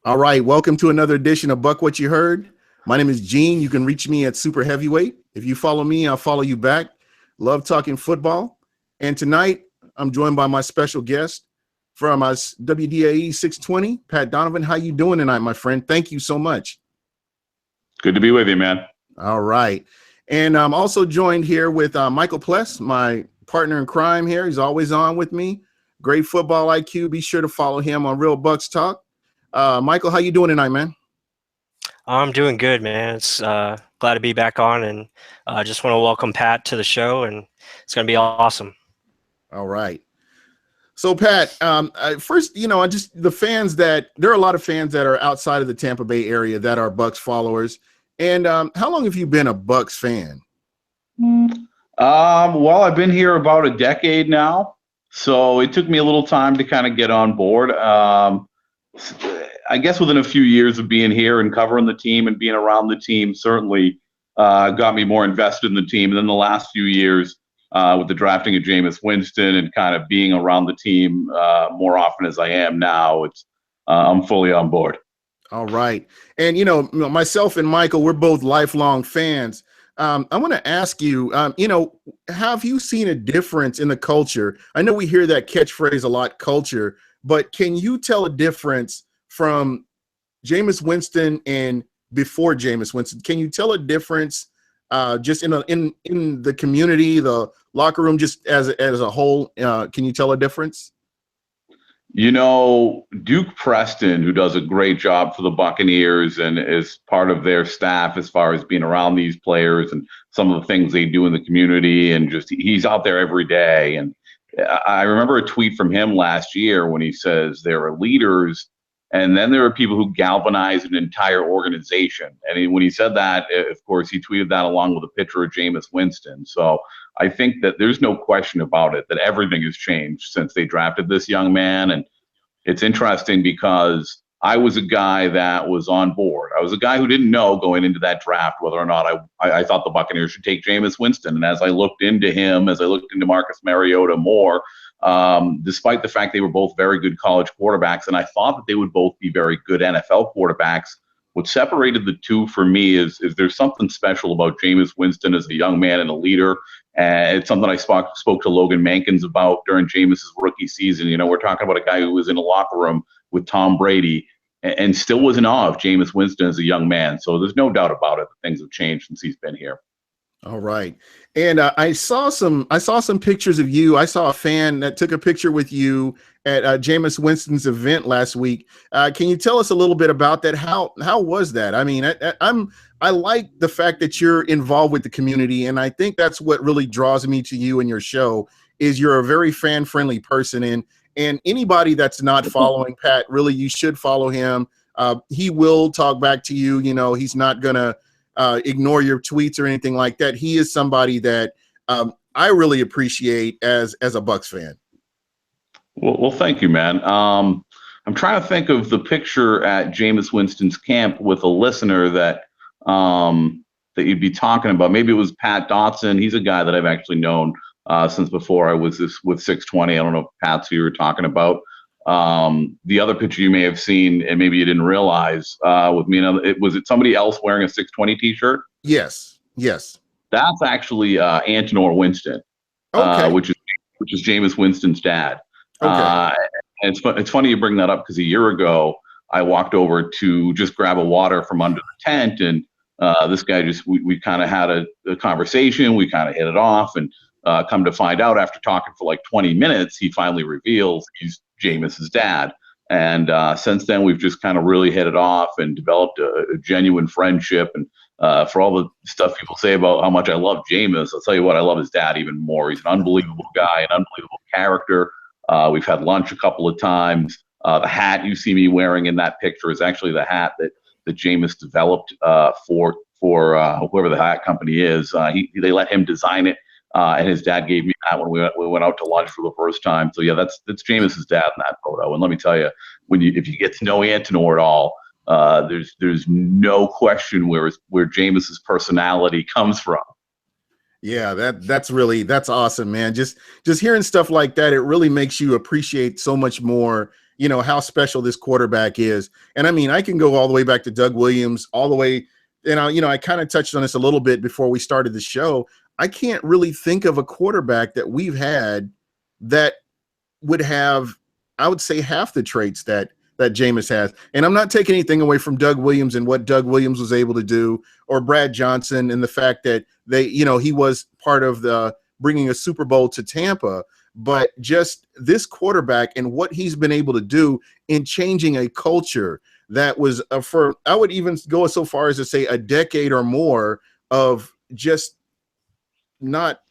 All right, welcome to another edition of Buc What You Heard. My name is Gene. You can reach me at Super Heavyweight. If you follow me, I'll follow you back. Love talking football. And tonight, I'm joined by my special guest from us WDAE 620, Pat Donovan. How you doing tonight, my friend? Thank you so much. Good to be with you, man. All right. And I'm also joined here with Michael Pless, my partner in crime here. He's always on with me. Great football IQ. Be sure to follow him on Real Bucs Talk. Michael, how you doing tonight, man? I'm doing good, man. It's glad to be back on, and just want to welcome Pat to the show, and it's going to be awesome. All right. So, Pat, first, just the fans there are a lot of fans that are outside of the Tampa Bay area that are Bucs followers. And how long have you been a Bucs fan? Well, I've been here about a decade now, so it took me a little time to kind of get on board. I guess within a few years of being here and covering the team and being around the team certainly got me more invested in the team. And then the last few years with the drafting of Jameis Winston and kind of being around the team more often as I am now, I'm fully on board. All right. And, myself and Michael, we're both lifelong fans. I want to ask you, have you seen a difference in the culture? I know we hear that catchphrase a lot, culture, but can you tell a difference from Jameis Winston and before Jameis Winston? Can you tell a difference just in the community, the locker room, just as a whole? Can you tell a difference? Duke Preston, who does a great job for the Buccaneers and is part of their staff as far as being around these players and some of the things they do in the community, and just he's out there every day. And I remember a tweet from him last year when he says there are leaders and then there are people who galvanize an entire organization. And when he said that, of course, he tweeted that along with a picture of Jameis Winston. So I think that there's no question about it, that everything has changed since they drafted this young man. And it's interesting because I was a guy that was on board. I was a guy who didn't know going into that draft whether or not I thought the Buccaneers should take Jameis Winston. And as I looked into him, as I looked into Marcus Mariota more, despite the fact they were both very good college quarterbacks, and I thought that they would both be very good NFL quarterbacks, what separated the two for me is there's something special about Jameis Winston as a young man and a leader. And it's something I spoke to Logan Mankins about during Jameis's rookie season. We're talking about a guy who was in a locker room with Tom Brady and still was in awe of Jameis Winston as a young man. So there's no doubt about it that things have changed since he's been here. All right. And I saw some pictures of you. I saw a fan that took a picture with you at Jameis Winston's event last week. Can you tell us a little bit about that? How was that? I mean, I like the fact that you're involved with the community, and I think that's what really draws me to you and your show is you're a very fan-friendly person. And anybody that's not following Pat, really, you should follow him. He will talk back to you. He's not gonna ignore your tweets or anything like that. He is somebody that I really appreciate as a Bucs fan. Well, thank you, man. I'm trying to think of the picture at Jameis Winston's camp with a listener that you'd be talking about. Maybe it was Pat Dotson. He's a guy that I've actually known since before I was with 620. I don't know if Pat's who you were talking about. The other picture you may have seen, and maybe you didn't realize, with me, was it somebody else wearing a 620 T-shirt? Yes. That's actually Antonor Winston, okay. which is Jameis Winston's dad. Okay. And it's funny you bring that up because a year ago I walked over to just grab a water from under the tent, and this guy we kind of had a conversation. We kind of hit it off, and come to find out after talking for like 20 minutes, he finally reveals he's Jameis's dad. And since then, we've just kind of really hit it off and developed a genuine friendship. And for all the stuff people say about how much I love Jameis, I'll tell you what, I love his dad even more. He's an unbelievable guy, an unbelievable character. We've had lunch a couple of times. The hat you see me wearing in that picture is actually the hat that Jameis developed for whoever the hat company is. They let him design it. And his dad gave me that when we went out to lunch for the first time. So yeah, that's Jameis's dad in that photo. And let me tell you, if you get to know Antonor at all, there's no question where Jameis's personality comes from. Yeah, that's awesome, man. Just hearing stuff like that, it really makes you appreciate so much more how special this quarterback is. And I mean, I can go all the way back to Doug Williams, all the way, and I kind of touched on this a little bit before we started the show. I can't really think of a quarterback that we've had that would have, I would say, half the traits that Jameis has. And I'm not taking anything away from Doug Williams and what Doug Williams was able to do, or Brad Johnson and the fact that he was part of the bringing a Super Bowl to Tampa, but just this quarterback and what he's been able to do in changing a culture that was I would even go so far as to say a decade or more of just not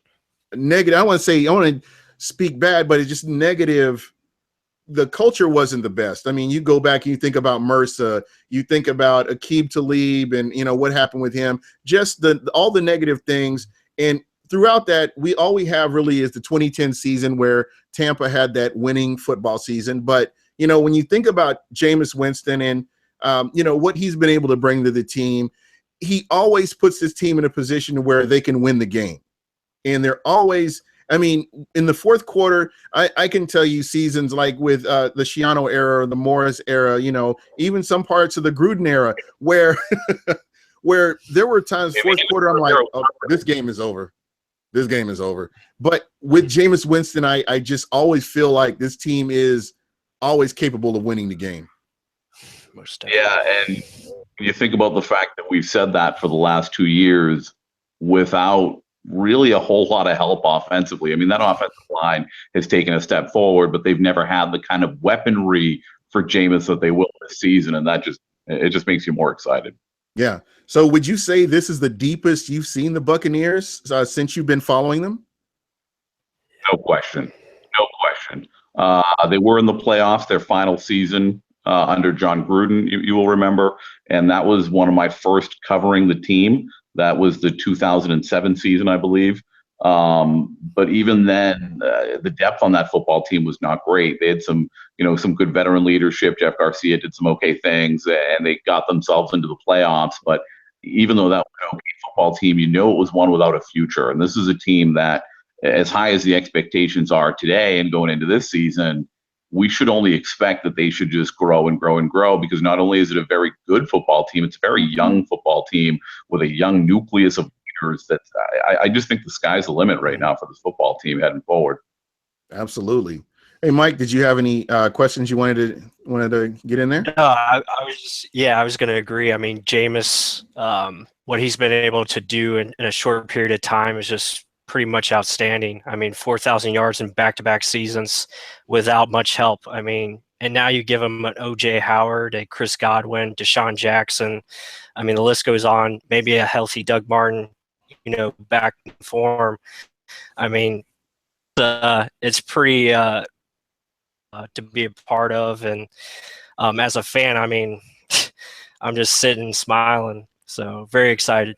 negative. I want to speak bad, but it's just negative. The culture wasn't the best. I mean, you go back and you think about Mercer, you think about Aqib Talib and, what happened with him, just all the negative things. And throughout that, all we have really is the 2010 season where Tampa had that winning football season. But, when you think about Jameis Winston and, what he's been able to bring to the team, he always puts his team in a position where they can win the game. And they're always, I mean, in the fourth quarter, I can tell you seasons like with the Schiano era or the Morris era, even some parts of the Gruden era where where there were times fourth quarter, I'm like, oh, this game is over. This game is over. But with Jameis Winston, I just always feel like this team is always capable of winning the game. Yeah, and you think about the fact that we've said that for the last 2 years without really a whole lot of help offensively. I mean, that offensive line has taken a step forward, but they've never had the kind of weaponry for Jameis that they will this season, and it just makes you more excited. Yeah. So would you say this is the deepest you've seen the Buccaneers since you've been following them? No question. No question. They were in the playoffs their final season under John Gruden, you will remember, and that was one of my first covering the team. That was the 2007 season, I believe. But even then, the depth on that football team was not great. They had some good veteran leadership. Jeff Garcia did some okay things, and they got themselves into the playoffs. But even though that was an okay football team, it was one without a future. And this is a team that, as high as the expectations are today and going into this season, we should only expect that they should just grow and grow and grow, because not only is it a very good football team, it's a very young football team with a young nucleus of leaders. That I just think the sky's the limit right now for this football team heading forward. Absolutely. Hey, Mike, did you have any questions you wanted to get in there? No, I was going to agree. I mean, Jameis, what he's been able to do in a short period of time is just pretty much outstanding. I mean, 4,000 yards in back-to-back seasons without much help. I mean, and now you give him an O.J. Howard, a Chris Godwin, Deshaun Jackson. I mean, the list goes on. Maybe a healthy Doug Martin, back in form. I mean, it's pretty to be a part of. And as a fan, I mean, I'm just sitting smiling. So very excited.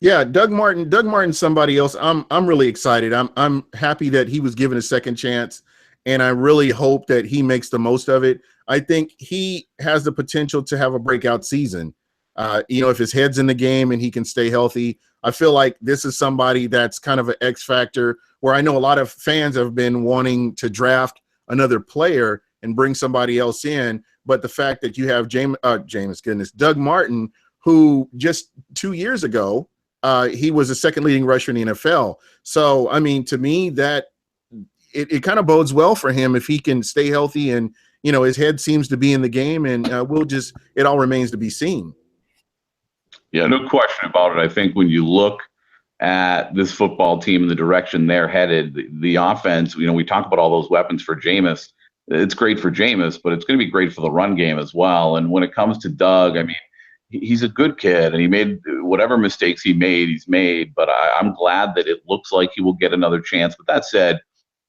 Yeah, Doug Martin, somebody else. I'm really excited. I'm happy that he was given a second chance, and I really hope that he makes the most of it. I think he has the potential to have a breakout season. If his head's in the game and he can stay healthy, I feel like this is somebody that's kind of an X factor, where I know a lot of fans have been wanting to draft another player and bring somebody else in. But the fact that you have Doug Martin, who just 2 years ago, he was the second leading rusher in the NFL. So, I mean, to me, that it kind of bodes well for him if he can stay healthy, and, his head seems to be in the game, and it all remains to be seen. Yeah, no question about it. I think when you look at this football team and the direction they're headed, the offense, we talk about all those weapons for Jameis. It's great for Jameis, but it's going to be great for the run game as well. And when it comes to Doug, I mean, he's a good kid, and he made whatever mistakes he's made. But I'm glad that it looks like he will get another chance. But that said,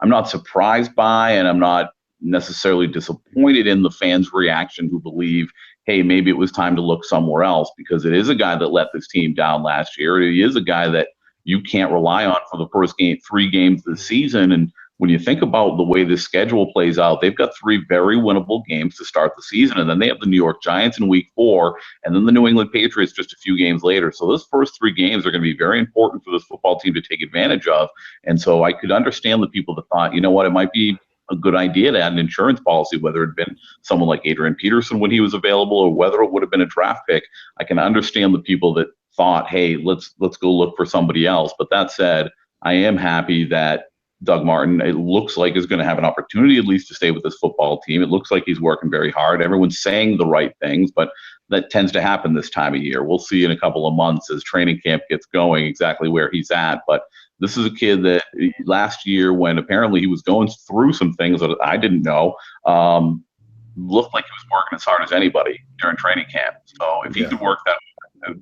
I'm not surprised by, and I'm not necessarily disappointed in the fans' reaction who believe, hey, maybe it was time to look somewhere else, because it is a guy that let this team down last year. He is a guy that you can't rely on for the first 3 games of the season. And when you think about the way this schedule plays out, they've got 3 very winnable games to start the season. And then they have the New York Giants in week 4, and then the New England Patriots just a few games later. So those first 3 games are going to be very important for this football team to take advantage of. And so I could understand the people that thought, it might be a good idea to add an insurance policy, whether it had been someone like Adrian Peterson when he was available, or whether it would have been a draft pick. I can understand the people that thought, hey, let's go look for somebody else. But that said, I am happy that Doug Martin, it looks like, is going to have an opportunity at least to stay with this football team. It looks like he's working very hard. Everyone's saying the right things, but that tends to happen this time of year. We'll see in a couple of months as training camp gets going exactly where he's at. But this is a kid that last year, when apparently he was going through some things that I didn't know, looked like he was working as hard as anybody during training camp. So if he could work that,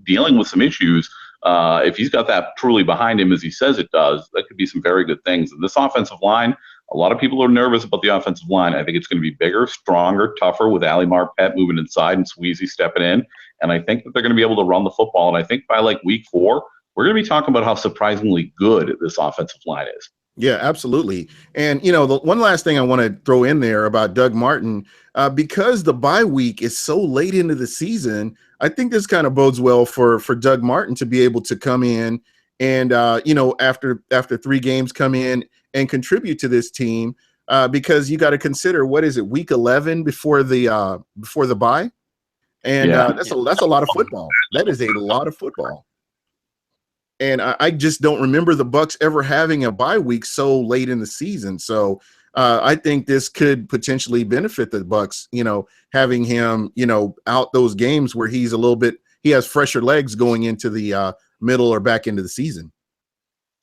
dealing with some issues, if he's got that truly behind him as he says it does, that could be some very good things. And this offensive line, a lot of people are nervous about the offensive line. I think it's going to be bigger, stronger, tougher with Ali Marpet moving inside and Sweezy stepping in. And I think that they're going to be able to run the football. And I think by like week 4, we're going to be talking about how surprisingly good this offensive line is. Yeah, absolutely. And, you know, the one last thing I want to throw in there about Doug Martin, because the bye week is so late into the season, I think this kind of bodes well for Doug Martin to be able to come in and, you know, after 3 games come in and contribute to this team, because you got to consider, what is it, week 11 before the bye? And that's a lot of football. That is a lot of football. And I just don't remember the Bucs ever having a bye week so late in the season. So I think this could potentially benefit the Bucs, you know, having him, you know, out those games where he has fresher legs going into the middle or back into the season.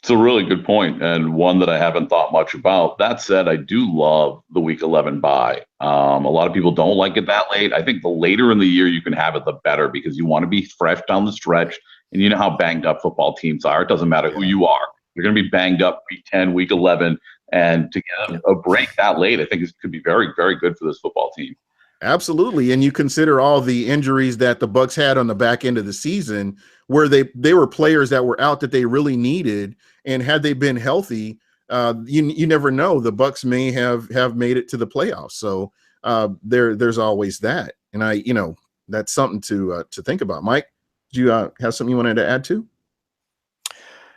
It's a really good point, and one that I haven't thought much about. That said, I do love the week 11 bye. A lot of people don't like it that late. I think the later in the year you can have it, the better, because you want to be fresh down the stretch. And you know how banged up football teams are. It doesn't matter who you are. You're going to be banged up week 10, week 11. And to get a break that late, I think it could be very, very good for this football team. Absolutely. And you consider all the injuries that the Bucs had on the back end of the season, where they were players that were out that they really needed. And had they been healthy, you never know. The Bucs may have made it to the playoffs. So there's always that. And that's something to think about. Mike, do you have something you wanted to add to?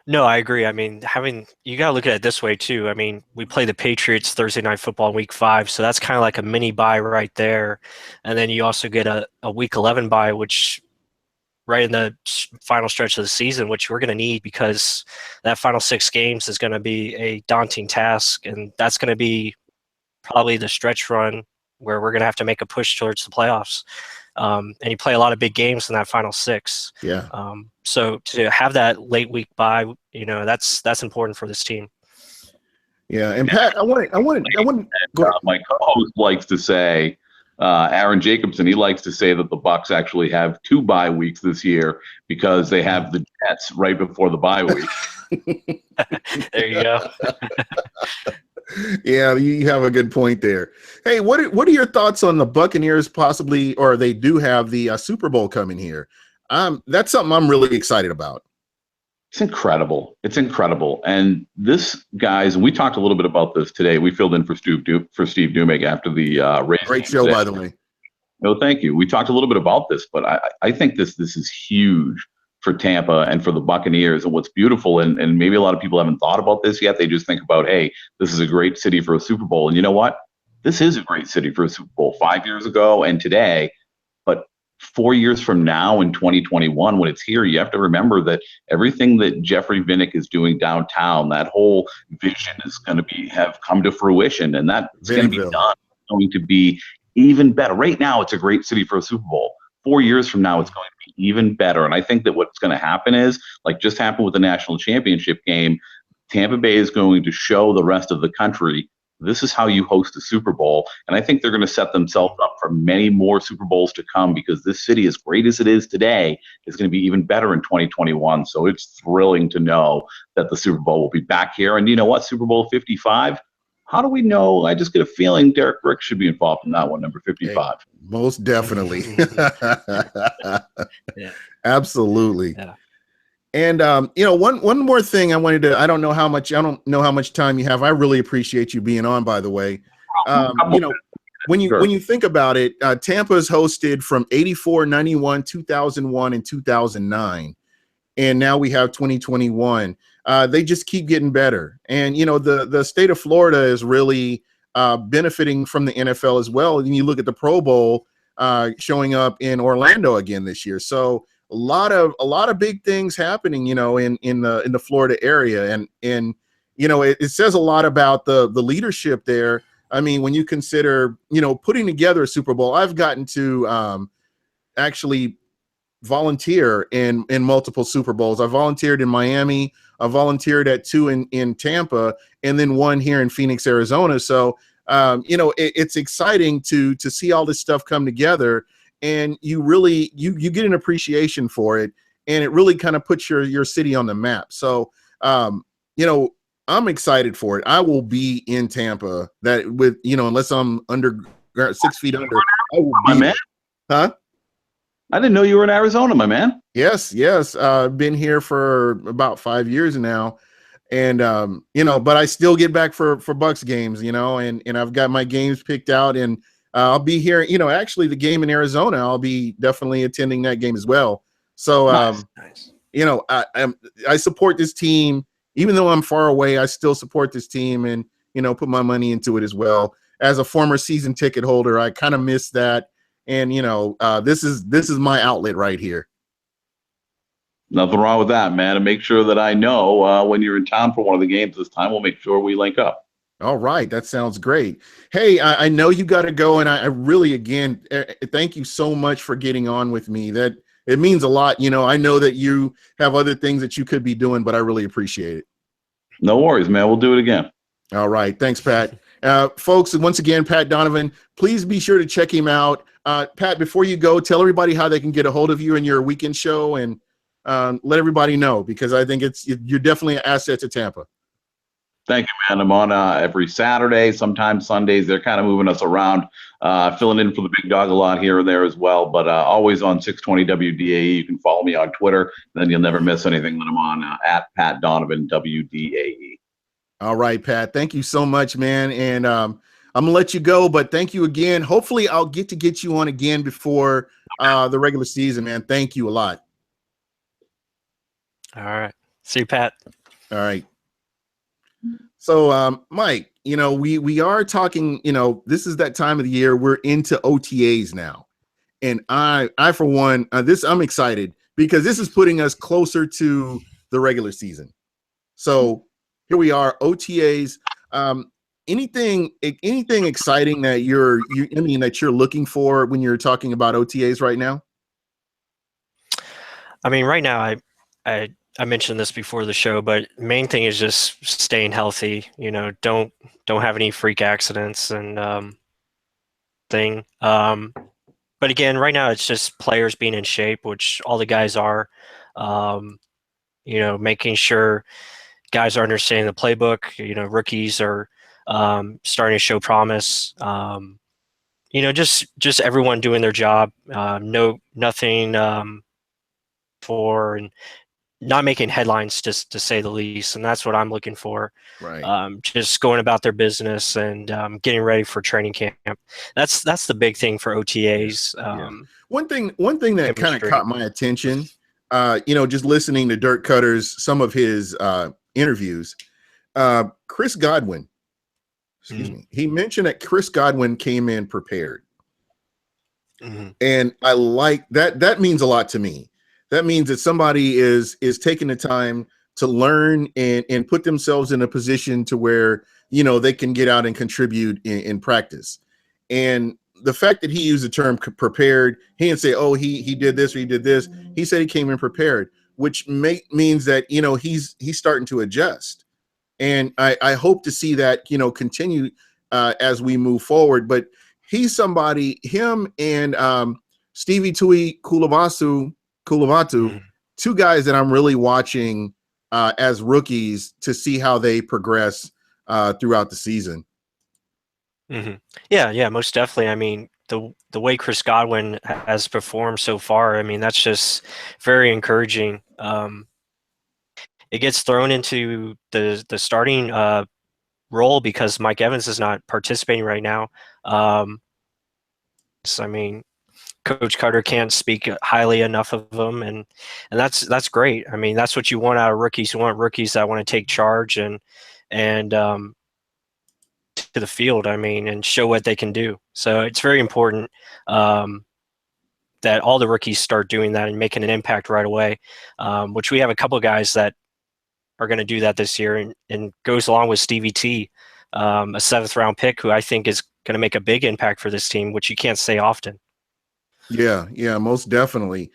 No, I agree. I mean, you got to look at it this way too. I mean, we play the Patriots Thursday Night Football in week 5, so that's kind of like a mini bye right there. And then you also get a week 11 bye, which right in the final stretch of the season, which we're going to need, because that final 6 games is going to be a daunting task, and that's going to be probably the stretch run where we're going to have to make a push towards the playoffs. And you play a lot of big games in that final 6. Yeah. So to have that late week bye, you know, that's important for this team. Yeah. And Pat, I want my co-host likes to say, Aaron Jacobson, he likes to say that the Bucs actually have 2 bye weeks this year because they have the Jets right before the bye week. There you go. Yeah, you have a good point there. Hey, what are your thoughts on the Buccaneers possibly, or they do have the Super Bowl coming here? That's something I'm really excited about. It's incredible. It's incredible. And this, guys, and we talked a little bit about this today. We filled in for Steve Dumig after the race. Great show, by the way. No, thank you. We talked a little bit about this, but I think this is huge for Tampa and for the Buccaneers. And what's beautiful, and maybe a lot of people haven't thought about this yet, they just think about, hey, this is a great city for a Super Bowl. And you know what? This is a great city for a Super Bowl 5 years ago and today. But 4 years from now in 2021, when it's here, you have to remember that everything that Jeffrey Vinnick is doing downtown, that whole vision is going to have come to fruition, and that's going to be done. It's going to be even better. Right now, it's a great city for a Super Bowl. 4 years from now, it's going to be even better. And I think that what's going to happen is, like just happened with the national championship game, Tampa Bay is going to show the rest of the country, this is how you host a Super Bowl. And I think they're going to set themselves up for many more Super Bowls to come, because this city, as great as it is today, is going to be even better in 2021. So it's thrilling to know that the Super Bowl will be back here. And you know what? Super Bowl 55. How do we know? I just get a feeling Derek Rick should be involved in that one, number 55. Hey, most definitely. Yeah. Absolutely. Yeah. And one more thing I don't know how much time you have. I really appreciate you being on, by the way. When you think about it, Tampa's hosted from 84, 91, 2001, and 2009. And now we have 2021. They just keep getting better. And, the state of Florida is really benefiting from the NFL as well. And you look at the Pro Bowl showing up in Orlando again this year. So a lot of big things happening, in the Florida area, and it says a lot about the leadership there. I mean, when you consider putting together a Super Bowl, I've gotten to actually volunteer in multiple Super Bowls. I volunteered in Miami. I volunteered at 2 in Tampa, and then 1 here in Phoenix, Arizona. So it's exciting to see all this stuff come together, and you really you get an appreciation for it, and it really kind of puts your city on the map. So I'm excited for it. I will be in Tampa, that with unless I'm under 6 feet under, I will be. My man. Huh? I didn't know you were in Arizona, my man. Yes. I've been here for about 5 years now. And, but I still get back for Bucs games, and I've got my games picked out, and I'll be here, actually the game in Arizona, I'll be definitely attending that game as well. So, Nice. I support this team, even though I'm far away, I still support this team and, put my money into it as well. As a former season ticket holder, I kind of miss that. And, this is my outlet right here. Nothing wrong with that, man. And make sure that I know when you're in town for one of the games this time. We'll make sure we link up. All right. That sounds great. Hey, I know you got to go. And I really, again, thank you so much for getting on with me. That it means a lot. I know that you have other things that you could be doing, but I really appreciate it. No worries, man. We'll do it again. All right. Thanks, Pat. Folks, once again, Pat Donovan, please be sure to check him out. Pat, before you go, tell everybody how they can get a hold of you and your weekend show, and let everybody know, because I think you're definitely an asset to Tampa. Thank you, man. I'm on every Saturday, sometimes Sundays. They're kind of moving us around, filling in for the big dog a lot here and there as well, but always on 620 WDAE. You can follow me on Twitter, then you'll never miss anything that I'm on at Pat Donovan WDAE. All right, Pat. Thank you so much, man. And I'm going to let you go, but thank you again. Hopefully I'll get you on again before the regular season, man. Thank you a lot. All right. See you, Pat. All right. So, Mike, we are talking, this is that time of the year. We're into OTAs now. And I for one, I'm excited because this is putting us closer to the regular season. So here we are, OTAs. Anything exciting that you're looking for when you're talking about OTAs right now? I mean, right now, I mentioned this before the show, but main thing is just staying healthy. Don't have any freak accidents and thing. But again, right now it's just players being in shape, which all the guys are. Making sure guys are understanding the playbook. Rookies are starting to show promise. Just everyone doing their job. Nothing for and not making headlines, just to say the least, and that's what I'm looking for. Right. Just going about their business and getting ready for training camp. That's the big thing for OTAs. Yeah. One thing that kind of caught my attention, just listening to Dirk Cutter's some of his interviews. Chris Godwin, excuse me, he mentioned that Chris Godwin came in prepared, and I like that. That means a lot to me. That means that somebody is taking the time to learn and put themselves in a position to where, they can get out and contribute in practice. And the fact that he used the term prepared, he didn't say, oh, he did this or he did this. He said he came in prepared, which means that, he's starting to adjust. And I hope to see that, continue as we move forward. But he's somebody, him and Stevie Tui Kulavatu, two guys that I'm really watching as rookies to see how they progress throughout the season. Mm-hmm. Yeah, most definitely. I mean, the way Chris Godwin has performed so far, I mean, that's just very encouraging. It gets thrown into the starting role because Mike Evans is not participating right now. So, I mean, Coach Carter can't speak highly enough of them, and that's great. I mean, that's what you want out of rookies. You want rookies that want to take charge and the field, I mean, and show what they can do. So it's very important that all the rookies start doing that and making an impact right away, which we have a couple of guys that are going to do that this year, and goes along with Stevie T, a 7th round pick who I think is going to make a big impact for this team, which you can't say often. Yeah, most definitely.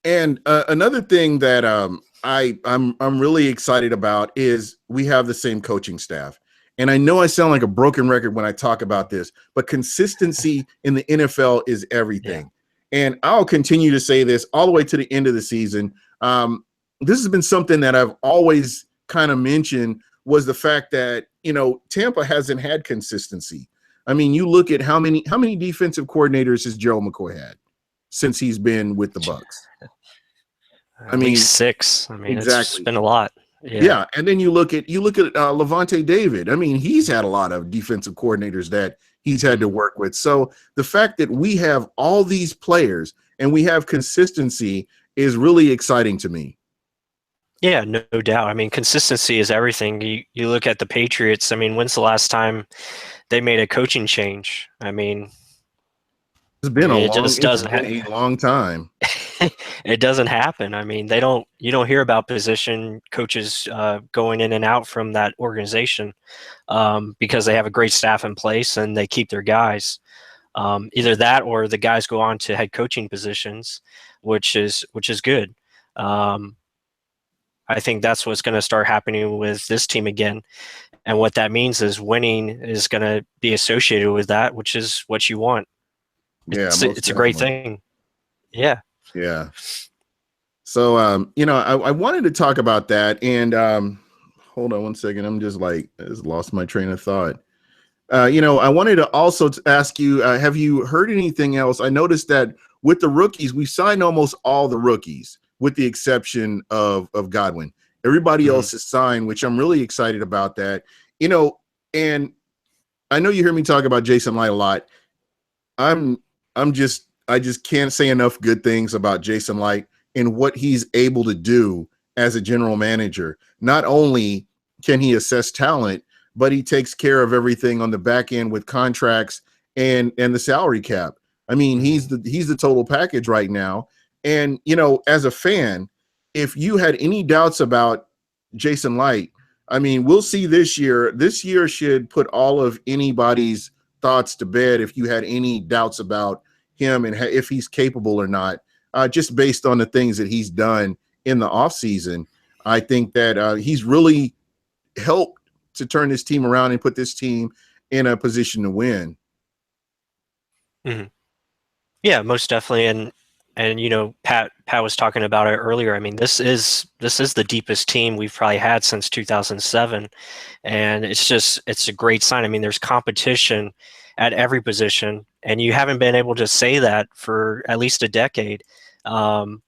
And another thing that I'm really excited about is we have the same coaching staff. And I know I sound like a broken record when I talk about this, but consistency in the NFL is everything. Yeah. And I'll continue to say this all the way to the end of the season. This has been something that I've always kind of mentioned, was the fact that, Tampa hasn't had consistency. I mean, you look at how many defensive coordinators has Joe McCoy had since he's been with the Bucs? At least 6. I mean, exactly. It's been a lot. Yeah. And then you look at Levante David. I mean, he's had a lot of defensive coordinators that he's had to work with. So the fact that we have all these players and we have consistency is really exciting to me. Yeah, no doubt. I mean, consistency is everything. You look at the Patriots. I mean, when's the last time they made a coaching change? I mean, it's been a long time. It doesn't happen. I mean, you don't hear about position coaches going in and out from that organization because they have a great staff in place and they keep their guys. Either that or the guys go on to head coaching positions, which is good. I think that's what's going to start happening with this team again. And what that means is winning is going to be associated with that, which is what you want. Yeah, it's a great thing. Yeah. Yeah. So, I wanted to talk about that, and hold on one second. I just lost my train of thought. I wanted to also ask you, have you heard anything else? I noticed that with the rookies, we signed almost all the rookies with the exception of Godwin. Everybody else is signed, which I'm really excited about that. And I know you hear me talk about Jason Licht a lot. I just can't say enough good things about Jason Licht and what he's able to do as a general manager. Not only can he assess talent, but he takes care of everything on the back end with contracts and the salary cap. I mean, he's the total package right now. And, as a fan, if you had any doubts about Jason Licht, I mean, we'll see this year. This year should put all of anybody's thoughts to bed if you had any doubts about him and if he's capable or not, just based on the things that he's done in the offseason. I think that he's really helped to turn this team around and put this team in a position to win. Mm-hmm. Yeah, most definitely. And Pat was talking about it earlier. I mean, this is the deepest team we've probably had since 2007, and it's a great sign. I mean, there's competition at every position, and you haven't been able to say that for at least a decade,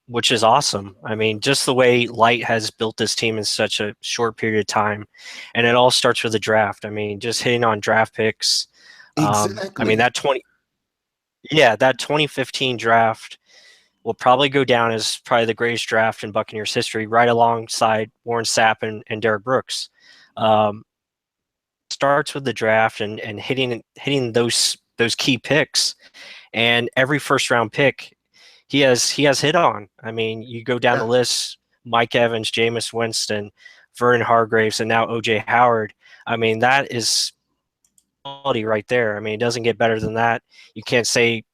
which is awesome. I mean, just the way Licht has built this team in such a short period of time, and it all starts with the draft. I mean, just hitting on draft picks. Exactly. I mean, that 2015 draft will probably go down as probably the greatest draft in Buccaneers history, right alongside Warren Sapp and Derrick Brooks. Starts with the draft and hitting those key picks, and every first round pick he has hit on. I mean, you go down the list: Mike Evans, Jameis Winston, Vernon Hargreaves, and now OJ Howard. I mean, that is quality right there. I mean, it doesn't get better than that. You can't say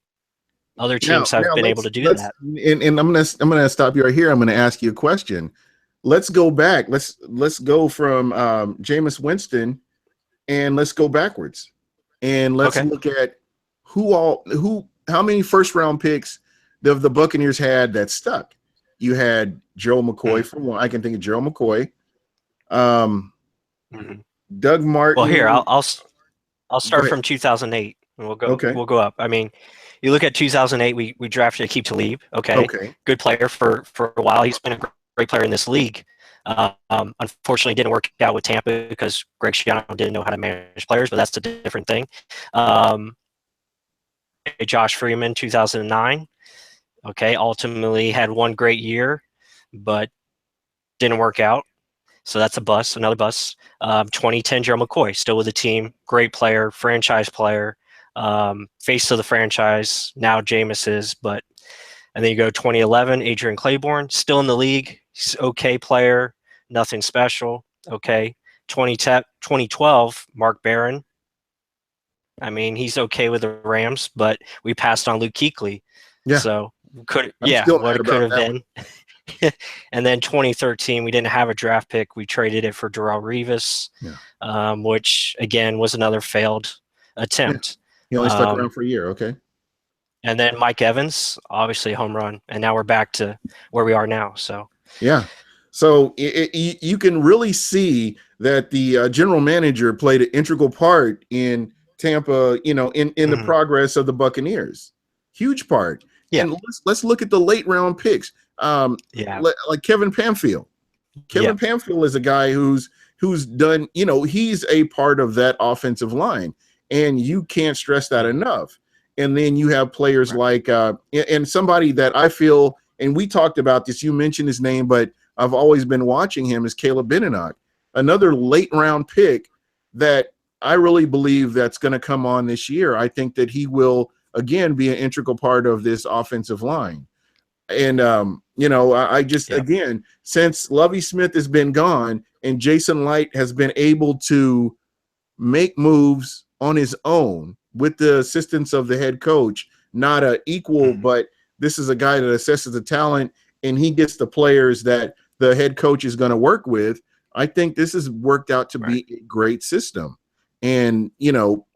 other teams have been able to do that. And I'm gonna stop you right here. I'm gonna ask you a question. Let's go back. Let's go from Jameis Winston, and let's go backwards, and let's look at how many first round picks the Buccaneers had that stuck. You had Gerald McCoy for one. I can think of Gerald McCoy, Doug Martin. Well, here I'll start from 2008, and we'll go up. I mean, you look at 2008, we drafted Aqib Talib. Okay. Good player for a while. He's been a great player in this league. Unfortunately, didn't work out with Tampa because Greg Schiano didn't know how to manage players, but that's a different thing. Josh Freeman, 2009. Okay, ultimately had one great year, but didn't work out. So that's a bust, another bust. 2010, Gerald McCoy, still with the team, great player, franchise player, face of the franchise. Now Jameis is, but and then you go 2011, Adrian Claiborne, still in the league. He's okay player, nothing special. Okay. 2012, Mark Barron. I mean, he's okay with the Rams, but we passed on Luke Kuechly. Yeah. So I'm still what mad it could about have been. And then 2013, we didn't have a draft pick. We traded it for Darrelle Revis, which again was another failed attempt. He only stuck around for a year. Okay. And then Mike Evans, obviously a home run, and now we're back to where we are now. So yeah, so you can really see that the general manager played an integral part in Tampa. In the progress of the Buccaneers, huge part. Yeah. And let's look at the late round picks. Like Kevin Pamphile. Kevin Pamphile is a guy who's done. He's a part of that offensive line, and you can't stress that enough. And then you have players like and somebody that I feel, and we talked about this, you mentioned his name, but I've always been watching him, is Caleb Benenoch, another late round pick that I really believe that's going to come on this year. I think that he will, again, be an integral part of this offensive line. And, I just, again, since Lovie Smith has been gone and Jason Licht has been able to make moves on his own, with the assistance of the head coach, not an equal, but this is a guy that assesses the talent and he gets the players that the head coach is going to work with. I think this has worked out to be a great system. And,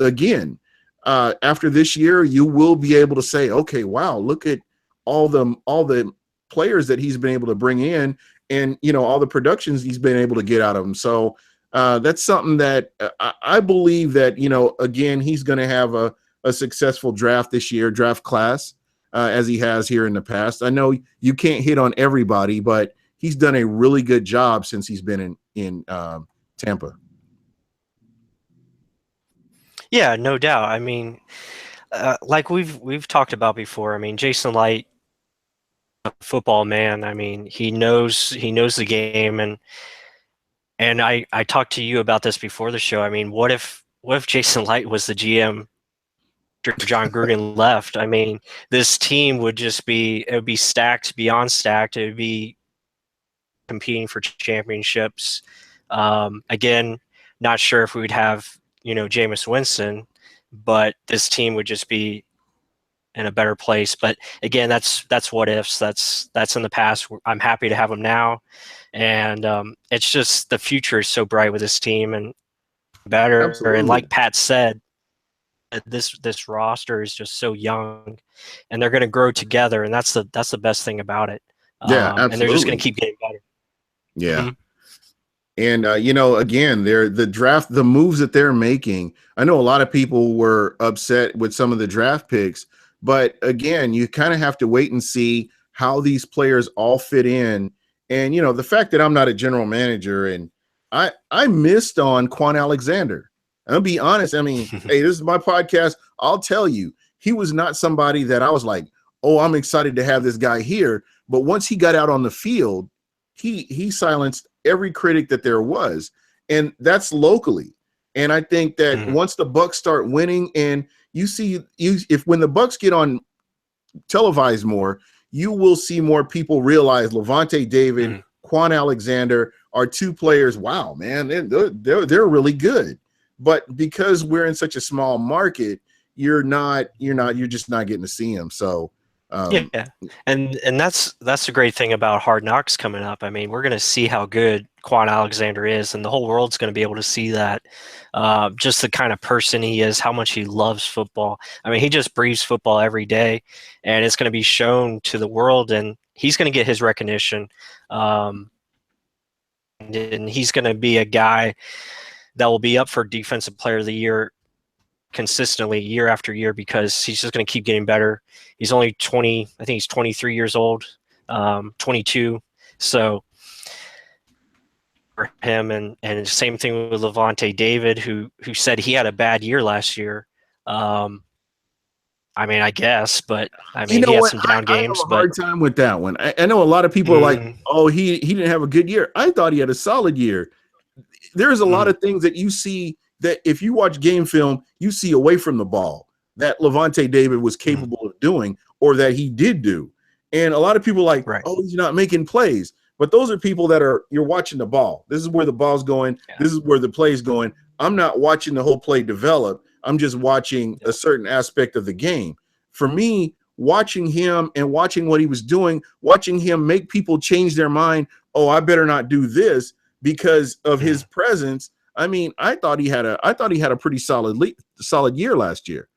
again, after this year, you will be able to say, okay, wow, look at all the players that he's been able to bring in and, all the productions he's been able to get out of them. So, that's something that I believe that, again, he's going to have a successful draft this year, draft class, as he has here in the past. I know you can't hit on everybody, but he's done a really good job since he's been in Tampa. Yeah, no doubt. I mean, like we've talked about before. I mean, Jason Licht, a football man. I mean, he knows the game, and I talked to you about this before the show. I mean, what if Jason Licht was the GM after John Gruden left? I mean, this team would be stacked beyond stacked. It would be competing for championships. Again, not sure if we would have, Jameis Winston, but this team would just be in a better place. But again, that's what ifs. That's in the past. I'm happy to have them now. And it's just the future is so bright with this team and better. Absolutely. And like Pat said, this roster is just so young, and they're going to grow together, and that's the best thing about it. Absolutely. And they're just going to keep getting better. Yeah. And again, the moves that they're making. I know a lot of people were upset with some of the draft picks, but again, you kind of have to wait and see how these players all fit in. And, the fact that I'm not a general manager and I missed on Quan Alexander. I'll be honest. I mean, hey, this is my podcast. I'll tell you, he was not somebody that I was like, oh, I'm excited to have this guy here. But once he got out on the field, he silenced every critic that there was. And that's locally. And I think that once the Bucs start winning and when the Bucs get on televised more, you will see more people realize Levante David, Quan Alexander are two players. Wow, man, they're really good. But because we're in such a small market, you're just not getting to see them. So and that's the great thing about Hard Knocks coming up. I mean, we're going to see how good Quan Alexander is, and the whole world's going to be able to see that. Just the kind of person he is, how much he loves football. I mean, he just breathes football every day, and it's going to be shown to the world, and he's going to get his recognition. And he's going to be a guy that will be up for Defensive Player of the Year consistently year after year because he's just going to keep getting better. He's only 20, I think he's 23 years old, 22. So for him and same thing with Levante David, who said he had a bad year last year. I I mean, I guess, but I You mean, know he had what? some down I have games, a but hard time with that one. I know a lot of people are like, mm, "Oh, he didn't have a good year." I thought he had a solid year. There's a lot mm, of things that you see that if you watch game film, you see away from the ball that Levante David was mm, capable of doing or that he did do. And a lot of people are like, right. "Oh, he's not making plays." But those are people that are you're watching the ball. This is where the ball's going. Yeah. This is where the play's going. I'm not watching the whole play develop. I'm just watching Yeah. a certain aspect of the game. For me, watching him and watching what he was doing, watching him make people change their mind, "Oh, I better not do this," because of his Mm. presence. I mean, I thought he had a pretty solid year last year.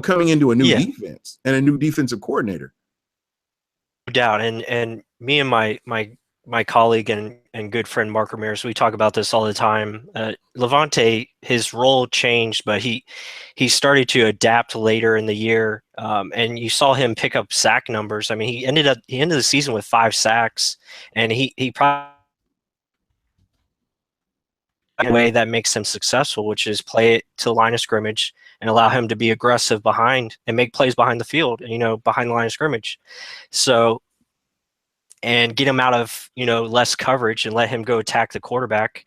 Coming into a new Yeah, defense and a new defensive coordinator. no doubt. And me and my colleague and good friend Mark Ramirez, we talk about this all the time. Levante, his role changed, but he started to adapt later in the year, and you saw him pick up sack numbers. I mean, he ended the season with 5 sacks, and he probably a way that makes him successful, which is play it to the line of scrimmage and allow him to be aggressive behind and make plays behind the field, behind the line of scrimmage. So, and get him out of, less coverage and let him go attack the quarterback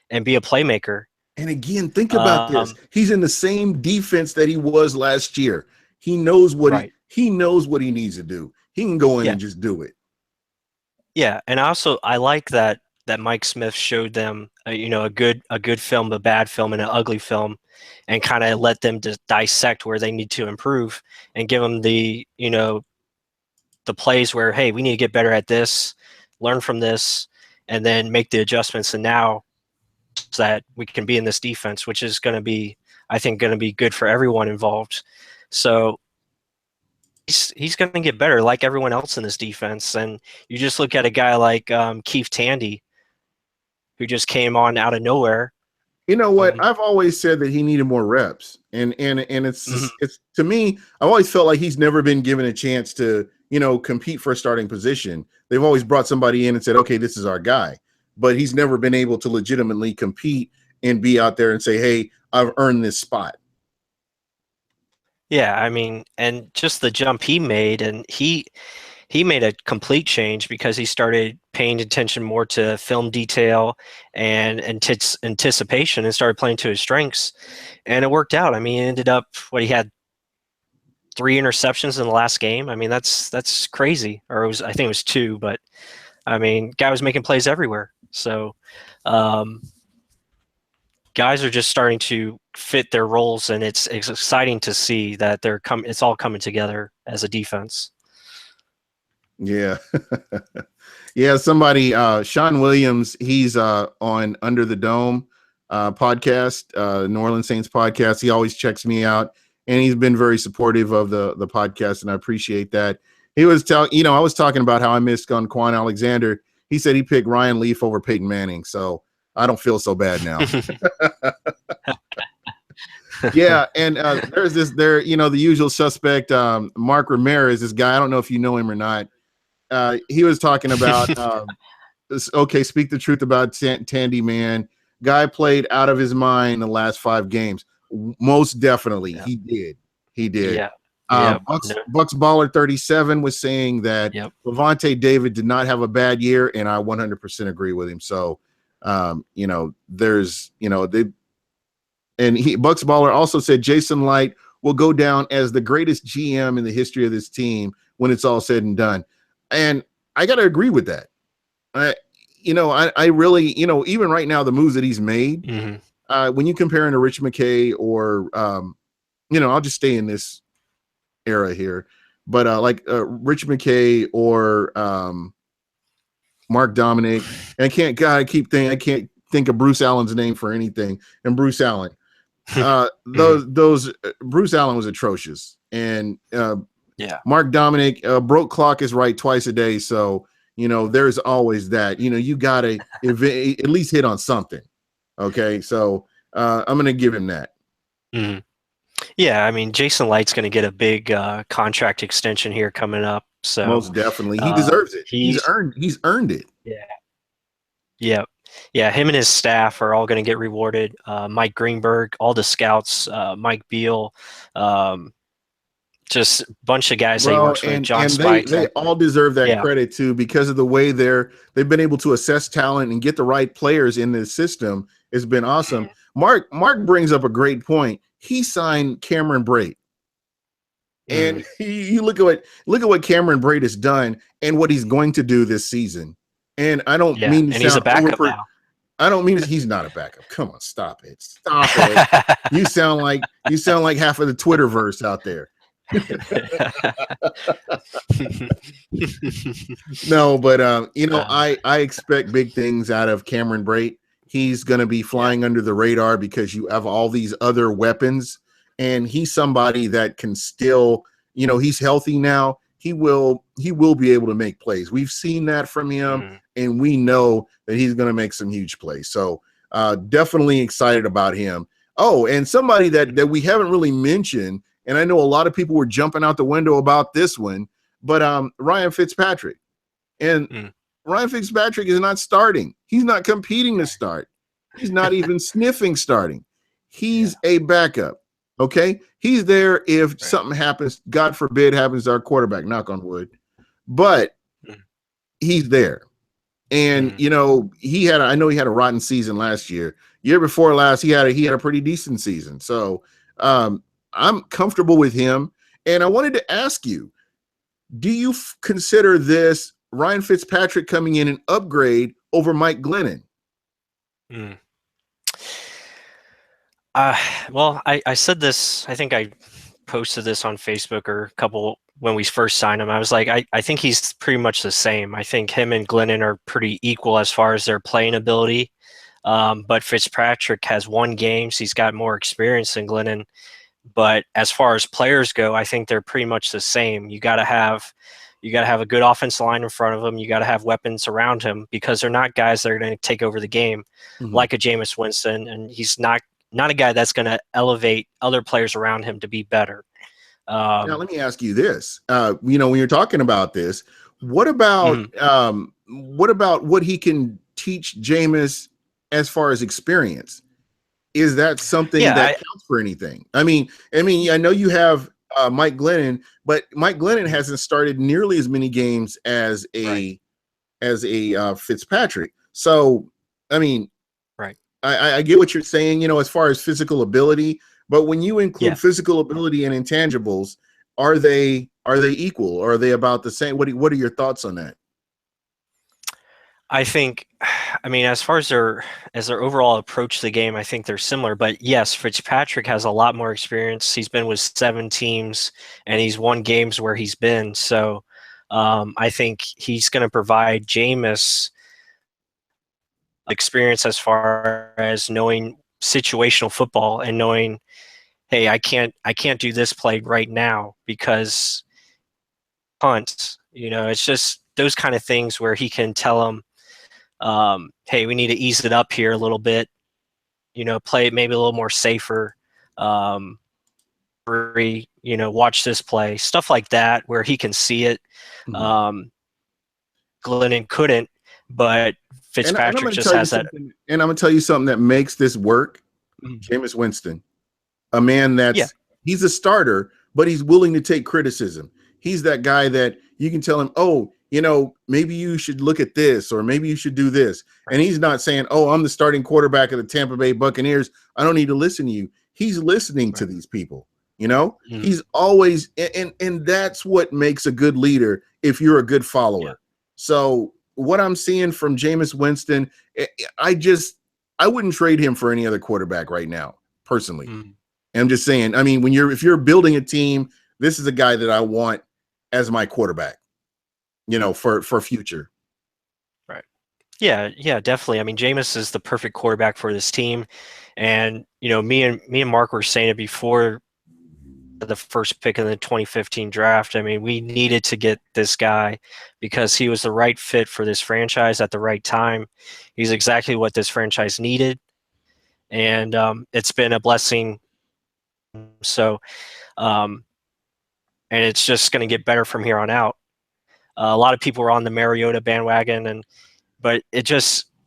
and be a playmaker. And again, think about this. He's in the same defense that he was last year. He knows what Right. he knows what he needs to do. He can go in Yeah. and just do it. Yeah, and I like that Mike Smith showed them, a good film, a bad film, and an ugly film, and kind of let them dissect where they need to improve, and give them the plays where, hey, we need to get better at this, learn from this, and then make the adjustments. And now so that we can be in this defense, which is going to be, I think, going to be good for everyone involved. So he's going to get better like everyone else in this defense. And you just look at a guy like Keith Tandy, who just came on out of nowhere. You know what? I've always said that he needed more reps, and it's to me, I've always felt like he's never been given a chance to compete for a starting position. They've always brought somebody in and said, "Okay, this is our guy," but he's never been able to legitimately compete and be out there and say, "Hey, I've earned this spot." Yeah, I mean, and just the jump he made, and he made a complete change because he started paying attention more to film detail and anticipation and started playing to his strengths. And it worked out. I mean, he ended up, he had 3 interceptions in the last game. I mean, that's crazy. Or I think it was 2, but I mean, guy was making plays everywhere. So guys are just starting to fit their roles, and it's exciting to see that it's all coming together as a defense. Yeah. Yeah, somebody Sean Williams, he's on Under the Dome podcast, New Orleans Saints podcast. He always checks me out, and he's been very supportive of the podcast, and I appreciate that. He was I was talking about how I missed on Quan Alexander. He said he picked Ryan Leaf over Peyton Manning, so I don't feel so bad now. Yeah, and there's the usual suspect, Mark Ramirez, this guy. I don't know if you know him or not. He was talking about speak the truth about Tandy, man. Guy played out of his mind the last 5 games. Most definitely, Yeah. He did. Yeah. Bucs Baller 37 was saying that Levante David did not have a bad year, and I 100% agree with him. So, there's Bucs Baller also said Jason Licht will go down as the greatest GM in the history of this team when it's all said and done. And I got to agree with that. I really, even right now, the moves that he's made, when you compare him to Rich McKay or, I'll just stay in this era here, but Rich McKay or Mark Dominic, and I can't think of Bruce Allen's name for anything. And Bruce Allen, those Bruce Allen was atrocious, and Mark Dominic, broke clock is right twice a day. So, there's always that, you got to at least hit on something. Okay. So I'm going to give him that. Mm-hmm. Yeah. I mean, Jason Light's going to get a big contract extension here coming up. So most definitely he deserves it. He's earned it. Yeah. Yeah. Yeah. Him and his staff are all going to get rewarded. Mike Greenberg, all the scouts, Mike Beal, just a bunch of guys that he Well, works with. and John they Spike. all deserve that Yeah. credit too, because of the way they've been able to assess talent and get the right players in the system. It's been awesome. Mark brings up a great point. He signed Cameron Brate, and you look at what Cameron Brate has done and what he's going to do this season. And I don't mean to and he's a sound backup now. I don't mean he's not a backup. Come on, stop it. Stop it. You sound like half of the Twitterverse out there. No, but I expect big things out of Cameron Brate. He's going to be flying under the radar because you have all these other weapons, and he's somebody that can still, he's healthy now. He will be able to make plays. We've seen that from him, and we know that he's going to make some huge plays. So definitely excited about him. Oh, and somebody that we haven't really mentioned, and I know a lot of people were jumping out the window about this one, but Ryan Fitzpatrick. And Ryan Fitzpatrick is not starting. He's not competing to start. He's not even sniffing starting. He's a backup. Okay? He's there if something happens, God forbid, happens to our quarterback, knock on wood. But he's there. And I know he had a rotten season last year. Year before last, he had a pretty decent season. So I'm comfortable with him. And I wanted to ask you, do you consider this Ryan Fitzpatrick coming in an upgrade over Mike Glennon? Well, I said this, I think I posted this on Facebook or a couple when we first signed him. I was like, I think he's pretty much the same. I think him and Glennon are pretty equal as far as their playing ability. But Fitzpatrick has won games. He's got more experience than Glennon. But as far as players go, I think they're pretty much the same. You got to have a good offensive line in front of him. You got to have weapons around him, because they're not guys that are going to take over the game like a Jameis Winston, and he's not a guy that's going to elevate other players around him to be better. Now, let me ask you this. When you're talking about this, what about what he can teach Jameis as far as experience? Is that something that counts for anything? I mean, I know you have Mike Glennon, but Mike Glennon hasn't started nearly as many games as a Fitzpatrick. So, I mean, I get what you're saying, as far as physical ability, but when you include physical ability and intangibles, are they equal, or are they about the same? What are your thoughts on that? I think, as far as their overall approach to the game, I think they're similar. But yes, Fitzpatrick has a lot more experience. He's been with 7 teams, and he's won games where he's been. So I think he's going to provide Jameis experience as far as knowing situational football and knowing, hey, I can't do this play right now because punt. It's just those kind of things where he can tell them, hey, we need to ease it up here a little bit, play it maybe a little more safer, watch this play, stuff like that, where he can see it. Glennon couldn't, but Fitzpatrick just has that. And I'm going to tell you something that makes this work. Jameis Winston, a man he's a starter, but he's willing to take criticism. He's that guy that you can tell him, oh, maybe you should look at this, or maybe you should do this. And he's not saying, oh, I'm the starting quarterback of the Tampa Bay Buccaneers, I don't need to listen to you. He's listening to these people, He's always, and that's what makes a good leader if you're a good follower. So what I'm seeing from Jameis Winston, I wouldn't trade him for any other quarterback right now, personally. I'm just saying, if you're building a team, this is a guy that I want as my quarterback, for future. Right. Yeah, definitely. Jameis is the perfect quarterback for this team. And, me and Mark were saying it before the first pick in the 2015 draft. We needed to get this guy because he was the right fit for this franchise at the right time. He's exactly what this franchise needed. And it's been a blessing. So, and it's just going to get better from here on out. A lot of people were on the Mariota bandwagon, but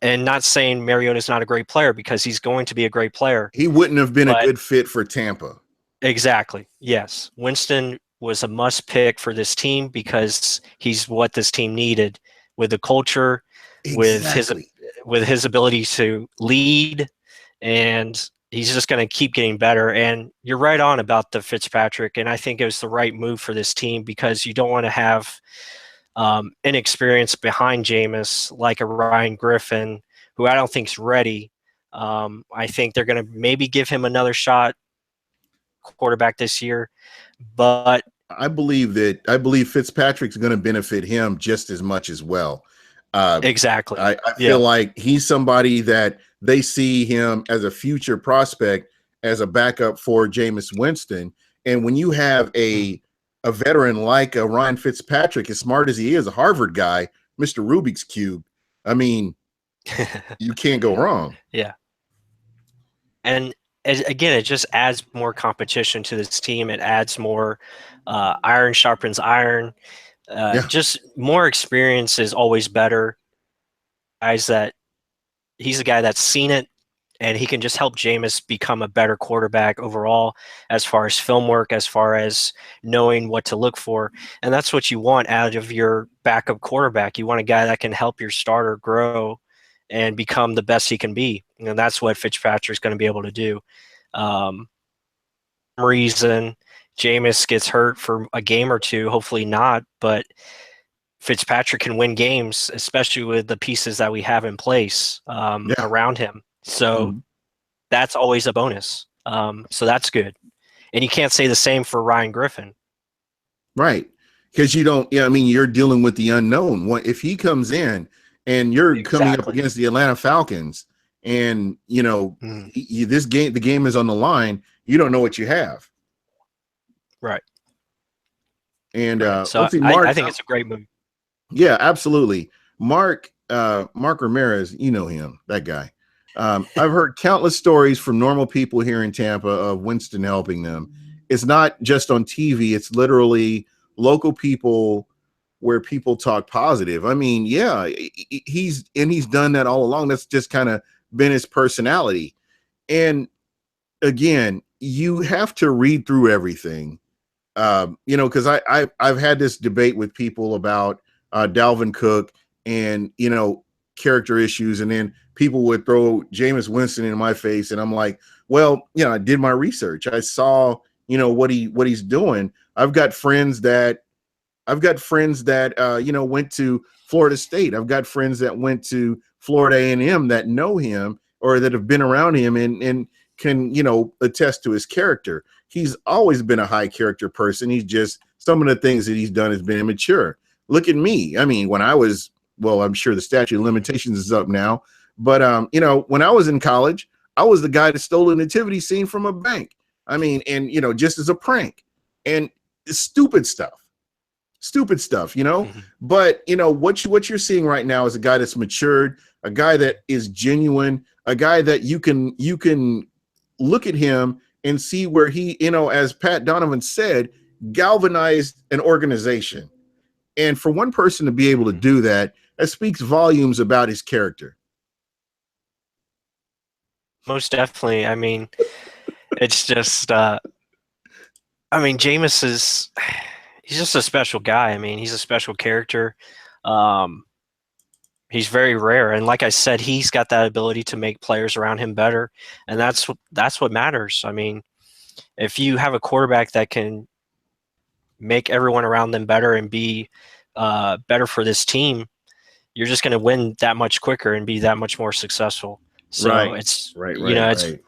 not saying Mariota's not a great player, because he's going to be a great player. He wouldn't have been a good fit for Tampa. Exactly. Yes. Winston was a must pick for this team because he's what this team needed with the culture, Exactly. with his ability to lead, and he's just going to keep getting better. And you're right on about the Fitzpatrick, and I think it was the right move for this team because you don't want to have inexperience behind Jameis like a Ryan Griffin, who I don't think is ready. I think they're going to maybe give him another shot quarterback this year, but I believe Fitzpatrick's going to benefit him just as much as well. exactly. I feel like he's somebody that they see him as a future prospect as a backup for Jameis Winston. And when you have a veteran like Ryan Fitzpatrick, as smart as he is, a Harvard guy, Mr. Rubik's Cube, I mean, you can't go wrong. Yeah. And again, it just adds more competition to this team. It adds more iron sharpens iron. Just more experience is always better. He's a guy that's seen it, and he can just help Jameis become a better quarterback overall as far as film work, as far as knowing what to look for. And that's what you want out of your backup quarterback. You want a guy that can help your starter grow and become the best he can be. And that's what Fitzpatrick's going to be able to do. Reason Jameis gets hurt for a game or two, hopefully not, but Fitzpatrick can win games, especially with the pieces that we have in place around him. So that's always a bonus. So that's good. And you can't say the same for Ryan Griffin. Right. Because you don't, I mean, you're dealing with the unknown. If he comes in and you're coming up against the Atlanta Falcons and, the game is on the line, you don't know what you have. Right. And so Mark, I think it's a great move. Yeah, absolutely. Mark Ramirez, you know him, that guy. I've heard countless stories from normal people here in Tampa of Winston helping them. It's not just on TV. It's literally local people where people talk positive. I mean, yeah, he's done that all along. That's just kind of been his personality. And again, you have to read through everything. Because I've had this debate with people about Dalvin Cook and, character issues. And then people would throw Jameis Winston in my face. And I'm like, well, I did my research. I saw, what he's doing. I've got friends that went to Florida State. I've got friends that went to Florida A&M that know him or that have been around him and can, attest to his character. He's always been a high character person. He's just, some of the things that he's done has been immature. Look at me. I mean, when I was, I'm sure the statute of limitations is up now, but when I was in college, I was the guy that stole a nativity scene from a bank. I mean, and just as a prank and stupid stuff. But what you're seeing right now is a guy that's matured, a guy that is genuine, a guy that you can look at him and see where he, as Pat Donovan said, galvanized an organization. And for one person to be able to do that, that speaks volumes about his character. Most definitely. I mean, it's just, Jameis he's just a special guy. I mean, he's a special character. He's very rare. And like I said, he's got that ability to make players around him better. And that's what matters. I mean, if you have a quarterback that can make everyone around them better and be better for this team, you're just going to win that much quicker and be that much more successful. So it's that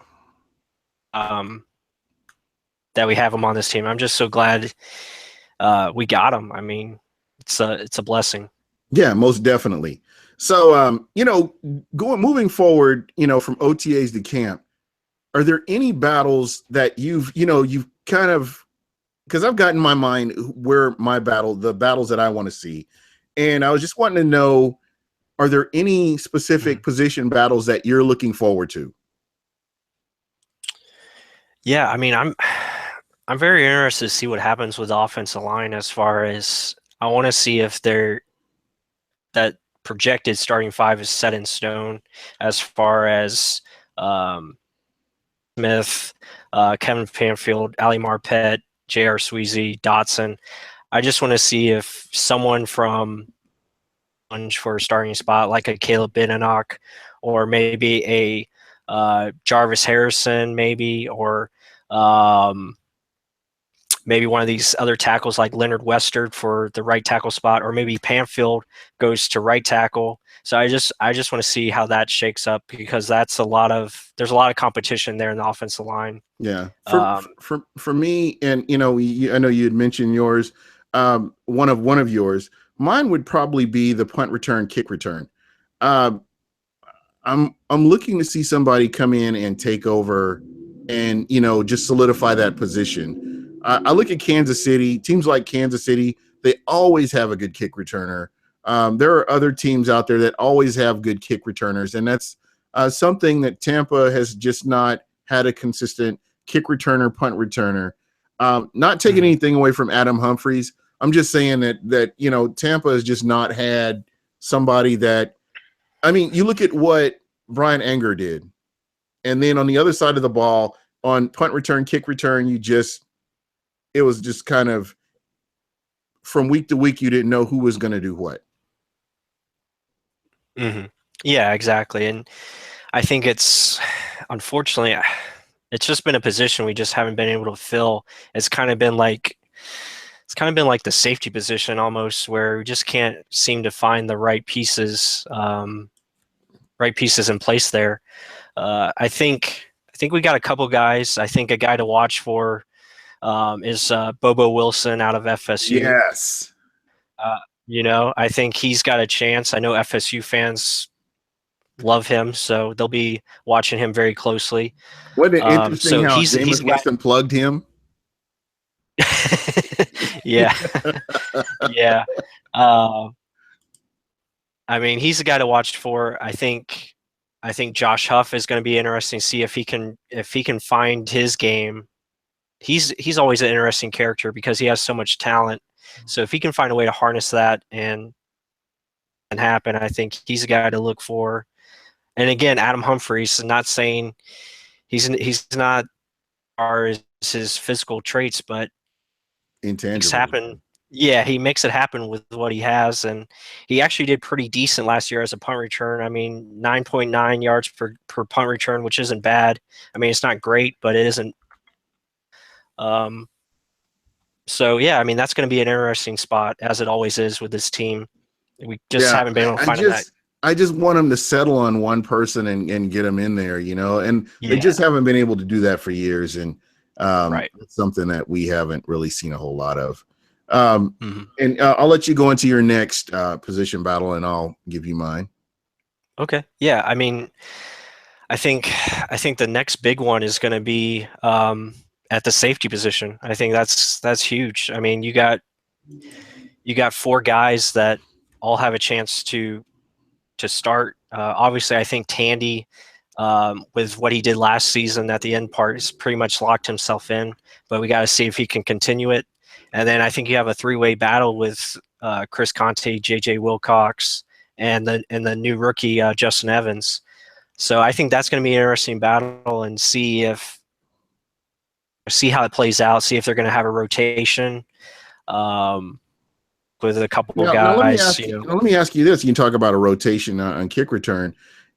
we have him on this team. I'm just so glad we got him. I mean, it's a blessing. Yeah, most definitely. So, moving forward, from OTAs to camp, are there any battles that you've kind of, because I've got in my mind where the battles that I want to see. And I was just wanting to know, are there any specific position battles that you're looking forward to? Yeah, I mean, I'm very interested to see what happens with the offensive line as far as I want to see if that projected starting five is set in stone as far as Smith, Kevin Panfield, Ali Marpet, J.R. Sweezy, Dotson. I just want to see if someone from for a starting spot, like a Caleb Benenoch, or maybe a Jarvis Harrison, maybe, or maybe one of these other tackles like Leonard Westard for the right tackle spot, or maybe Panfield goes to right tackle. So I just want to see how that shakes up, because there's a lot of competition there in the offensive line. Yeah. For me, and I know you had mentioned yours, one of yours. Mine would probably be the punt return, kick return. I'm looking to see somebody come in and take over and just solidify that position. I look at Kansas City, teams like Kansas City, they always have a good kick returner. There are other teams out there that always have good kick returners, and that's something that Tampa has just not had a consistent kick returner, punt returner. Not taking anything away from Adam Humphries. I'm just saying that Tampa has just not had somebody that, I mean, you look at what Brian Anger did, and then on the other side of the ball, on punt return, kick return, it was just kind of from week to week, you didn't know who was going to do what. Mm-hmm. Yeah, exactly. And I think unfortunately, it's just been a position we just haven't been able to fill. It's kind of been like the safety position almost, where we just can't seem to find the right pieces in place there. I think we got a couple guys. I think a guy to watch for is Bobo Wilson out of FSU. Yes. I think he's got a chance. I know FSU fans love him, so they'll be watching him very closely. Wasn't it interesting how Jameis Winston plugged him? Yeah. Yeah. I mean, he's a guy to watch for. I think Josh Huff is going to be interesting to see if he can find his game. He's always an interesting character because he has so much talent. So if he can find a way to harness that and happen, I think he's a guy to look for. And again, Adam Humphries, not saying he's not his physical traits, but intangible. Yeah, he makes it happen with what he has, and he actually did pretty decent last year as a punt return. I mean, 9.9 yards per punt return, which isn't bad. I mean, it's not great, but it isn't. So yeah, I mean, that's going to be an interesting spot, as it always is with this team. We just haven't been able to find that. I just want them to settle on one person and get them in there, and they just haven't been able to do that for years. And it's something that we haven't really seen a whole lot of. And I'll let you go into your next position battle, and I'll give you mine. Okay. Yeah. I mean, I think the next big one is going to be at the safety position. I think that's huge. I mean, you got four guys that all have a chance to start. Obviously, I think Tandy, with what he did last season at the end part, has pretty much locked himself in. But we got to see if he can continue it. And then I think you have a three-way battle with Chris Conte, J.J. Wilcox, and the new rookie Justin Evans. So I think that's going to be an interesting battle, and see how it plays out. See if they're going to have a rotation with a couple of guys. Let me ask you this: you can talk about a rotation on kick return.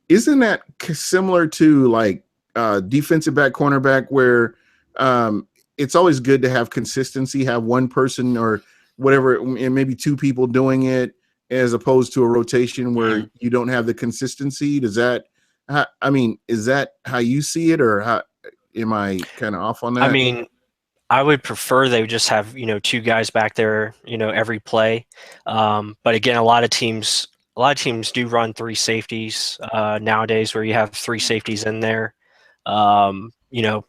Isn't that similar to like defensive back, cornerback, where it's always good to have consistency, have one person or whatever, and maybe two people doing it, as opposed to a rotation where you don't have the consistency? Is that how you see it, or how am I kind of off on that? I mean, I would prefer they would just have, two guys back there, every play. But again, a lot of teams do run three safeties nowadays, where you have three safeties in there.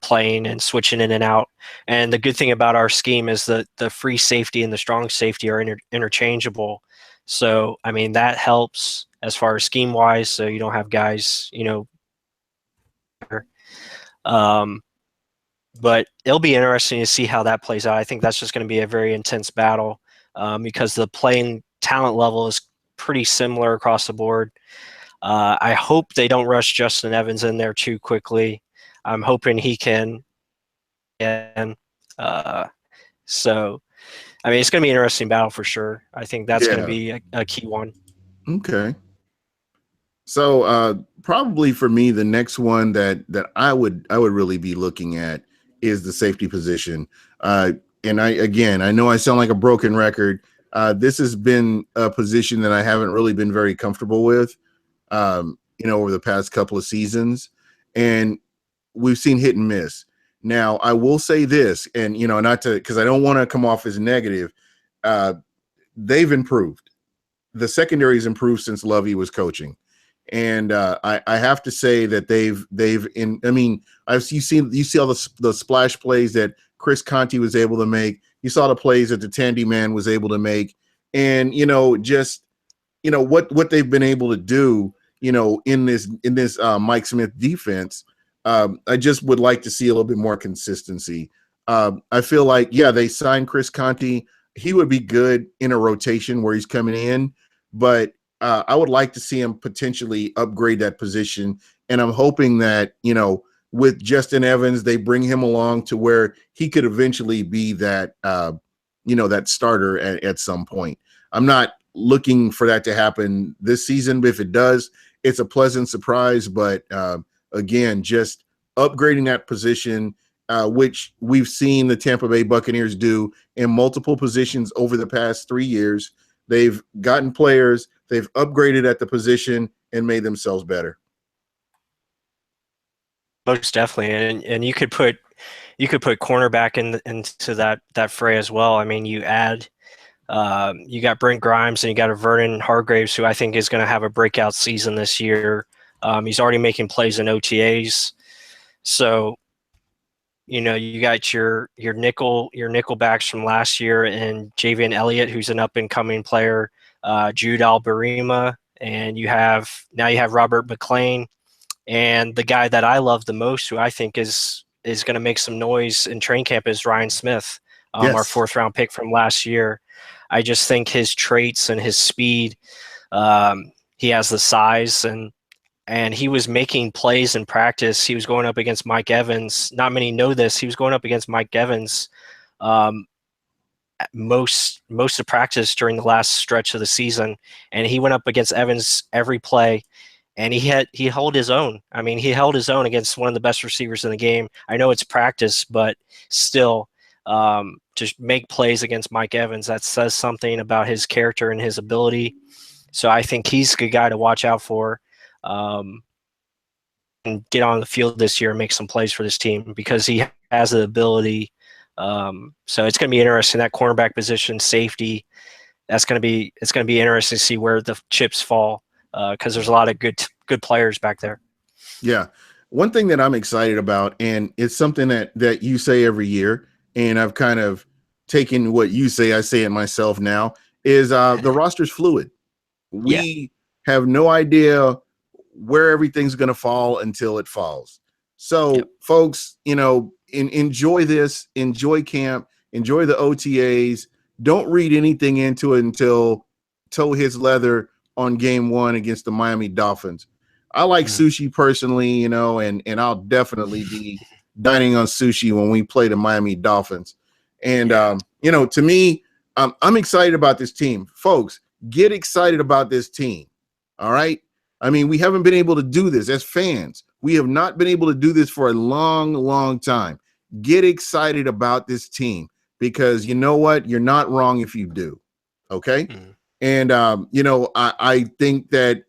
Playing and switching in and out. And the good thing about our scheme is that the free safety and the strong safety are interchangeable. So, I mean, that helps as far as scheme wise. So you don't have guys, but it'll be interesting to see how that plays out. I think that's just going to be a very intense battle because the playing talent level is pretty similar across the board. I hope they don't rush Justin Evans in there too quickly. I'm hoping he can So, I mean, it's going to be an interesting battle for sure. I think that's going to Yeah. be a key one. Okay. So probably for me, the next one that I would really be looking at is the safety position. And I know I sound like a broken record. This has been a position that I haven't really been very comfortable with, over the past couple of seasons, and we've seen hit and miss. Now, I will say this, and not to, because I don't want to come off as negative. They've improved. The secondary has improved since Lovey was coaching. And I have to say that you see all the splash plays that Chris Conte was able to make. You saw the plays that the Tandy man was able to make, and what they've been able to do, in this Mike Smith defense. I just would like to see a little bit more consistency. I feel like, they signed Chris Conte. He would be good in a rotation where he's coming in, but I would like to see him potentially upgrade that position. And I'm hoping that, with Justin Evans, they bring him along to where he could eventually be that, that starter at some point. I'm not looking for that to happen this season, but if it does, it's a pleasant surprise. But again, just upgrading that position, which we've seen the Tampa Bay Buccaneers do in multiple positions over the past 3 years. They've gotten players, they've upgraded at the position and made themselves better. Most definitely, and you could put cornerback into that fray as well. I mean, you add you got Brent Grimes and you got a Vernon Hargraves, who I think is going to have a breakout season this year. He's already making plays in OTAs, so you got your nickel backs from last year, and Javian Elliott, who's an up and coming player, Jude Albarima, and you have Robert McClain, and the guy that I love the most, who I think is going to make some noise in training camp, is Ryan Smith, Yes. Our 4th round pick from last year. I just think his traits and his speed, he has the size, and he was making plays in practice. He was going up against Mike Evans. Not many know this. He was going up against Mike Evans most of practice during the last stretch of the season, and he went up against Evans every play, and he held his own. I mean, he held his own against one of the best receivers in the game. I know it's practice, but still, to make plays against Mike Evans, that says something about his character and his ability. So I think he's a good guy to watch out for. And get on the field this year and make some plays for this team, because he has the ability. So it's going to be interesting, that cornerback position, safety. It's going to be interesting to see where the chips fall, because there's a lot of good players back there. Yeah. One thing that I'm excited about, and it's something that you say every year, and I've kind of taken what you say, I say it myself now, is the roster's fluid. We have no idea where everything's going to fall until it falls. So, folks, enjoy this, enjoy camp, enjoy the OTAs. Don't read anything into it until toe hits leather on game 1 against the Miami Dolphins. I like sushi personally, and I'll definitely be dining on sushi when we play the Miami Dolphins. And, to me, I'm excited about this team. Folks, get excited about this team. All right? I mean, we haven't been able to do this as fans. We have not been able to do this for a long, long time. Get excited about this team, because you know what? You're not wrong if you do. Okay? And, I think that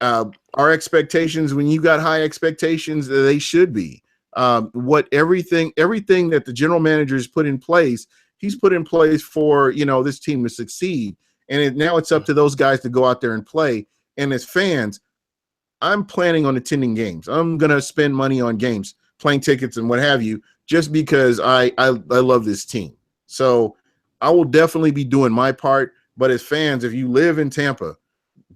our expectations, when you got high expectations, they should be. Everything that the general manager has put in place, he's put in place for, this team to succeed. And now it's up to those guys to go out there and play. And as fans, I'm planning on attending games. I'm going to spend money on games, playing tickets and what have you, just because I love this team. So I will definitely be doing my part. But as fans, if you live in Tampa,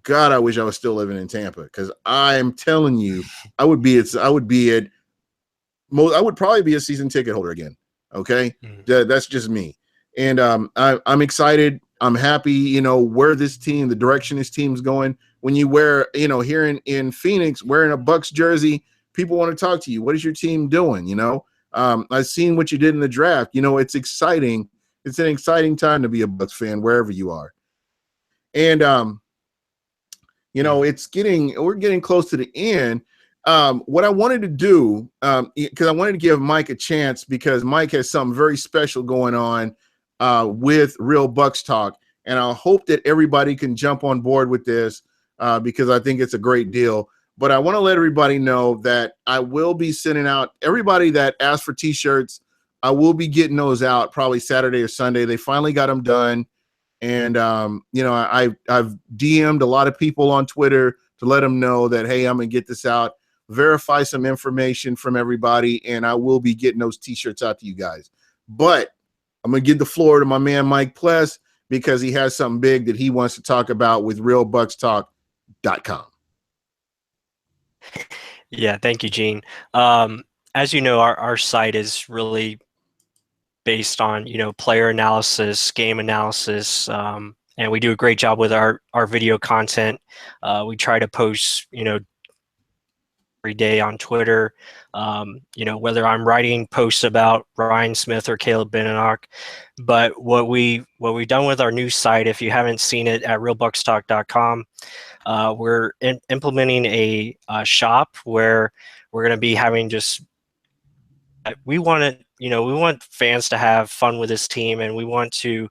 God, I wish I was still living in Tampa, because I am telling you, I would probably be a season ticket holder again. Okay. That's just me. And I'm excited. I'm happy, where the direction this team's going. When you wear, here in Phoenix, wearing a Bucs jersey, people want to talk to you. What is your team doing? I've seen what you did in the draft. It's exciting it's an exciting time to be a Bucs fan wherever you are. And we're getting close to the end. What I wanted to do, because I wanted to give Mike a chance, because Mike has something very special going on with Real Bucs Talk, and I hope that everybody can jump on board with this because I think it's a great deal. But I want to let everybody know that I will be sending out everybody that asked for T-shirts. I will be getting those out probably Saturday or Sunday. They finally got them done. And, I've DM'd a lot of people on Twitter to let them know that, hey, I'm going to get this out, verify some information from everybody, and I will be getting those T-shirts out to you guys. But I'm going to give the floor to my man Mike Pless because he has something big that he wants to talk about with realbucstalk.com. Yeah, thank you, Gene. As you know, our site is really based on, player analysis, game analysis, and we do a great job with our video content. We try to post, every day on Twitter, whether I'm writing posts about Ryan Smith or Caleb Benenoch. But what we've done with our new site, if you haven't seen it at realbucstalk.com, we're implementing a shop where we're going to be having we want fans to have fun with this team, and we want to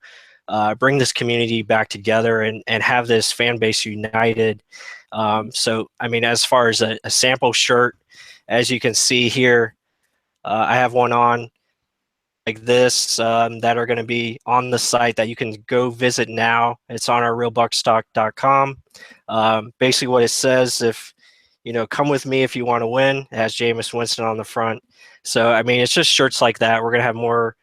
bring this community back together and have this fan base united. So, as far as a sample shirt, as you can see here, I have one on like this that are going to be on the site that you can go visit now. It's on our realbucstalk.com. Basically what it says, come with me if you want to win. It has Jameis Winston on the front. So, it's just shirts like that. We're going to have more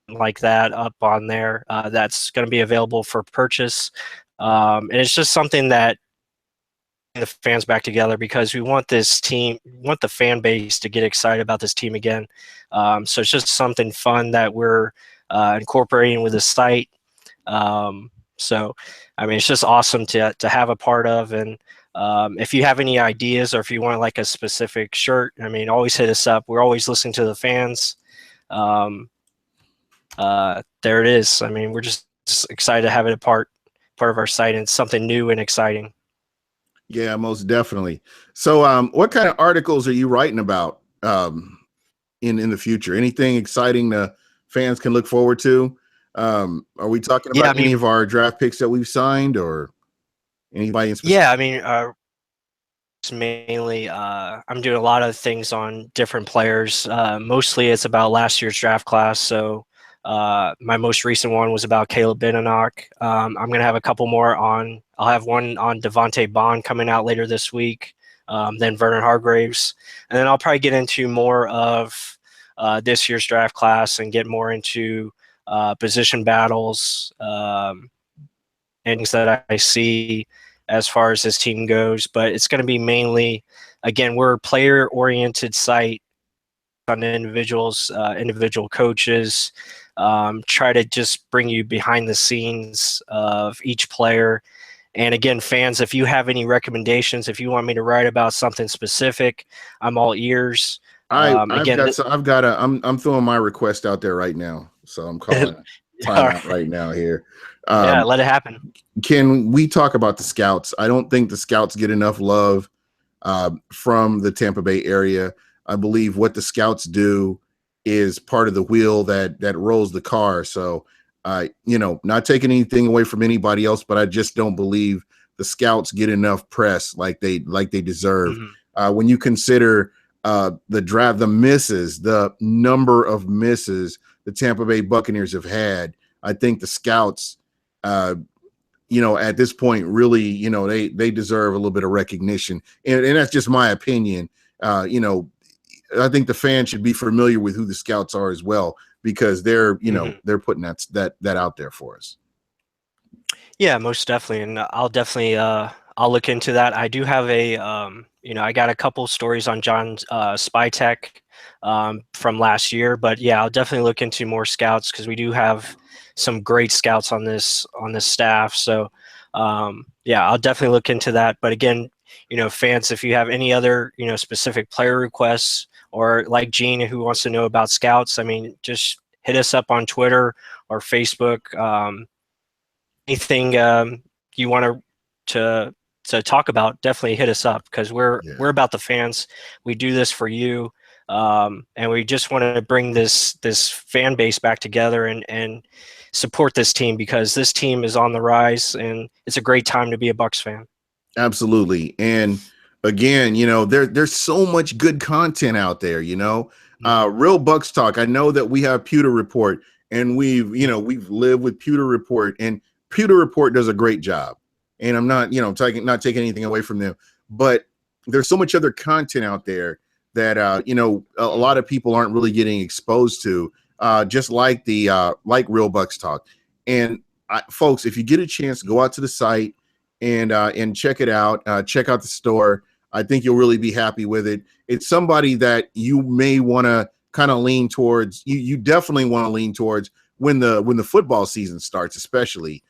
like that up on there. That's going to be available for purchase. And it's just something that the fans back together, because we want the fan base to get excited about this team again. So it's just something fun that we're incorporating with the site. So, it's just awesome to have a part of. And if you have any ideas, or if you want like a specific shirt, always hit us up. We're always listening to the fans. There it is. We're just excited to have it a part of our site, and something new and exciting. Yeah, most definitely. So what kind of articles are you writing about in the future? Anything exciting the fans can look forward to? Are we talking about any of our draft picks that we've signed, or anybody in specific? Yeah, mainly I'm doing a lot of things on different players. Mostly it's about last year's draft class. So my most recent one was about Caleb Benenoch. I'm going to have a couple more I'll have one on Devontae Bond coming out later this week, then Vernon Hargreaves. And then I'll probably get into more of this year's draft class and get more into position battles, and things that I see as far as this team goes. But it's going to be mainly, again, we're a player-oriented site on individuals, individual coaches, try to just bring you behind the scenes of each player. And again, fans, if you have any recommendations, if you want me to write about something specific, I'm all ears. I'm throwing my request out there right now. So I'm calling timeout right now here. Yeah, let it happen. Can we talk about the scouts? I don't think the scouts get enough love from the Tampa Bay area. I believe what the scouts do is part of the wheel that rolls the car. So, not taking anything away from anybody else, but I just don't believe the scouts get enough press like they deserve. Mm-hmm. When you consider the draft, the misses, the number of misses the Tampa Bay Buccaneers have had, I think the scouts, at this point, really, they deserve a little bit of recognition. And that's just my opinion. I think the fans should be familiar with who the scouts are as well, because they're, they're putting that out there for us. Yeah, most definitely. And I'll definitely, I'll look into that. I do have I got a couple stories on John Spytek from last year, but yeah, I'll definitely look into more scouts, because we do have some great scouts on this staff. So yeah, I'll definitely look into that. But again, fans, if you have any other, specific player requests, or like Gene, who wants to know about scouts, just hit us up on Twitter or Facebook. Anything you want to talk about, definitely hit us up, because we're about the fans. We do this for you, and we just want to bring this fan base back together and support this team, because this team is on the rise, and it's a great time to be a Bucs fan. Absolutely. And again, there's so much good content out there, Real Bucs Talk. I know that we have Pewter Report, and we've lived with Pewter Report, and Pewter Report does a great job. And I'm not, not taking anything away from them, but there's so much other content out there that, a lot of people aren't really getting exposed to, just like like Real Bucs Talk. And folks, if you get a chance, go out to the site and check it out. Check out the store. I think you'll really be happy with it. It's somebody that you may want to kind of lean towards. You definitely want to lean towards when the football season starts, especially.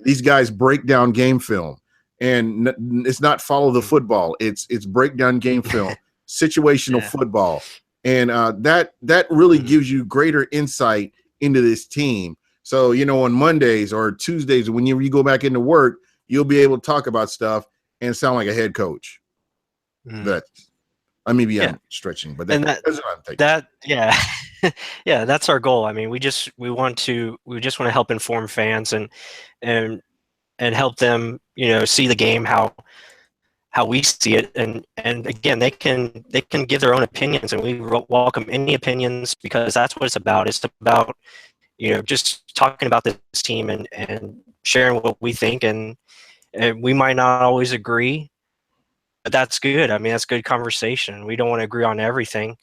These guys break down game film, and it's not follow the football. It's break down game film, situational football. And that really gives you greater insight into this team. So, on Mondays or Tuesdays, when you go back into work, you'll be able to talk about stuff and sound like a head coach. I'm stretching, but that's what I'm thinking. Yeah, that's our goal. I mean, we just want to help inform fans and help them, see the game how we see it, and again, they can give their own opinions, and we welcome any opinions, because that's what it's about. It's about just talking about this team and sharing what we think, and we might not always agree, but that's good. I mean, that's good conversation. We don't want to agree on everything.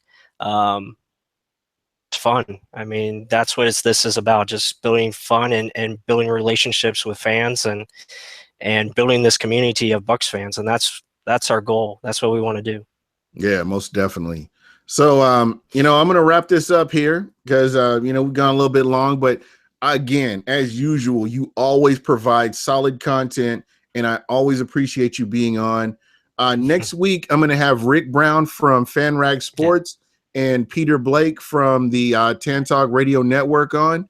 It's fun. I mean, that's what this is about, just building fun and building relationships with fans and building this community of Bucs fans. And that's our goal. That's what we want to do. Yeah, most definitely. So, I'm going to wrap this up here because, we've gone a little bit long, but again, as usual, you always provide solid content, and I always appreciate you being on. Next week, I'm going to have Rick Brown from FanRag Sports and Peter Blake from the Tantalk Radio Network on,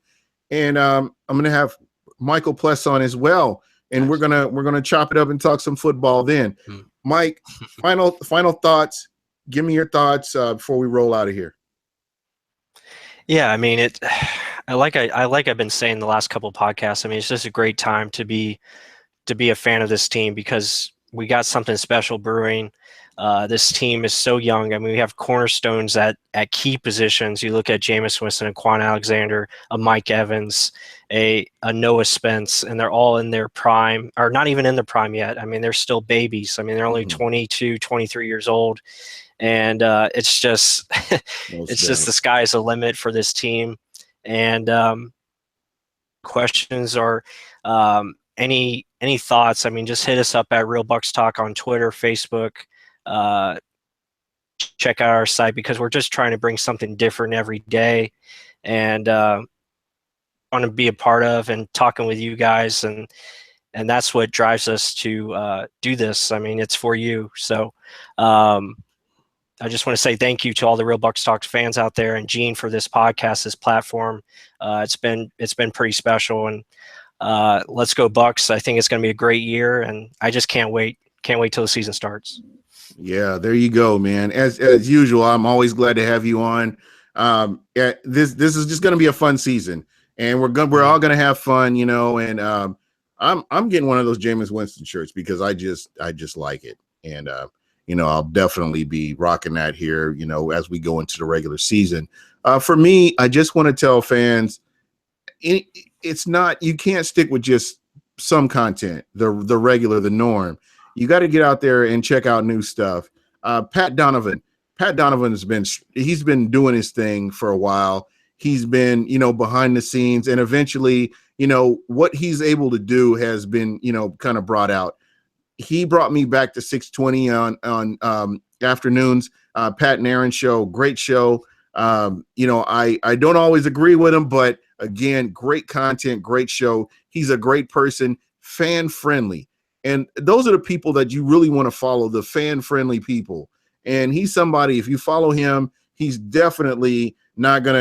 and I'm going to have Michael Pless on as well, and we're gonna chop it up and talk some football then. Mike, final thoughts. Give me your thoughts before we roll out of here. Yeah, I mean, I've been saying the last couple of podcasts. I mean, it's just a great time to be a fan of this team, because we got something special brewing. This team is so young. I mean, we have cornerstones at key positions. You look at Jameis, Winston, and Quan Alexander, a Mike Evans, a Noah Spence, and they're all in their prime, or not even in their prime yet. I mean, they're still babies. I mean, they're only 22, 23 years old. And it's just just the sky's the limit for this team. And questions or any thoughts, I mean, just hit us up at Real Bucs Talk on Twitter, Facebook. Check out our site, because we're just trying to bring something different every day, and want to be a part of and talking with you guys, and that's what drives us to do this. I mean, it's for you. So I just want to say thank you to all the Real Bucs Talk fans out there, and Gene for this podcast, this platform. It's been pretty special, and let's go Bucs. I think it's going to be a great year, and I just can't wait till the season starts. Yeah, there you go, man. As usual, I'm always glad to have you on. This is just going to be a fun season, and we're all going to have fun, and I'm getting one of those Jameis Winston shirts because I just like it, and I'll definitely be rocking that here, as we go into the regular season. For me, I just want to tell fans, it's not, you can't stick with just some content, the regular, the norm. You got to get out there and check out new stuff. Pat Donovan he's been doing his thing for a while. He's been, behind the scenes, and eventually, what he's able to do has been, kind of brought out. He brought me back to 620 on afternoons. Pat and Aaron show, great show. I don't always agree with him, but again, great content, great show. He's a great person, fan friendly. And those are the people that you really want to follow, the fan friendly people. And he's somebody, if you follow him, he's definitely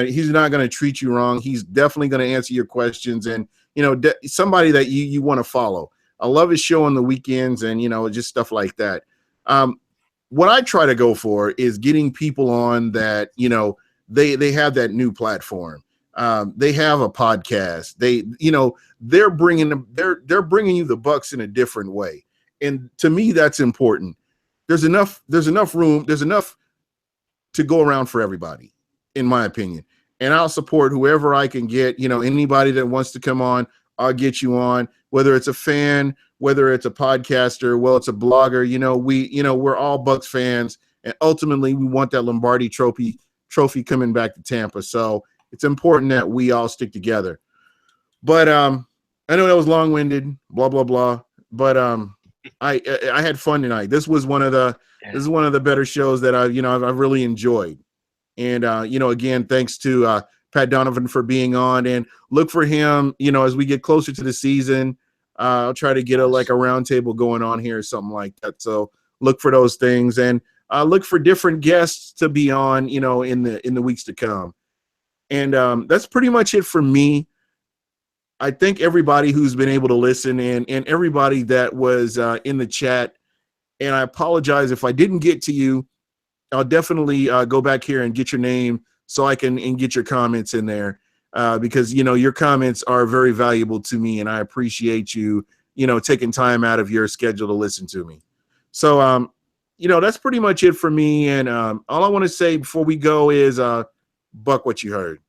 he's not gonna treat you wrong. He's definitely gonna answer your questions, and somebody that you want to follow. I love his show on the weekends, and just stuff like that. What I try to go for is getting people on that they have that new platform. They have a podcast. They're bringing you the Bucs in a different way, and to me that's important. There's enough room. There's enough to go around for everybody, in my opinion. And I'll support whoever I can get. Anybody that wants to come on, I'll get you on. Whether it's a fan, whether it's a podcaster, well, it's a blogger. We're all Bucs fans, and ultimately we want that Lombardi trophy coming back to Tampa. So it's important that we all stick together. But I know that was long-winded, blah blah blah. But I had fun tonight. This was one of the better shows that I've really enjoyed. And again, thanks to Pat Donovan for being on, and look for him. As we get closer to the season, I'll try to get a roundtable going on here or something like that. So look for those things, and look for different guests to be on, in the weeks to come. And that's pretty much it for me. I thank everybody who's been able to listen, and everybody that was in the chat. And I apologize if I didn't get to you. I'll definitely go back here and get your name so I can get your comments in there, because your comments are very valuable to me, and I appreciate you taking time out of your schedule to listen to me. So that's pretty much it for me. And all I want to say before we go is Buc What You Heard.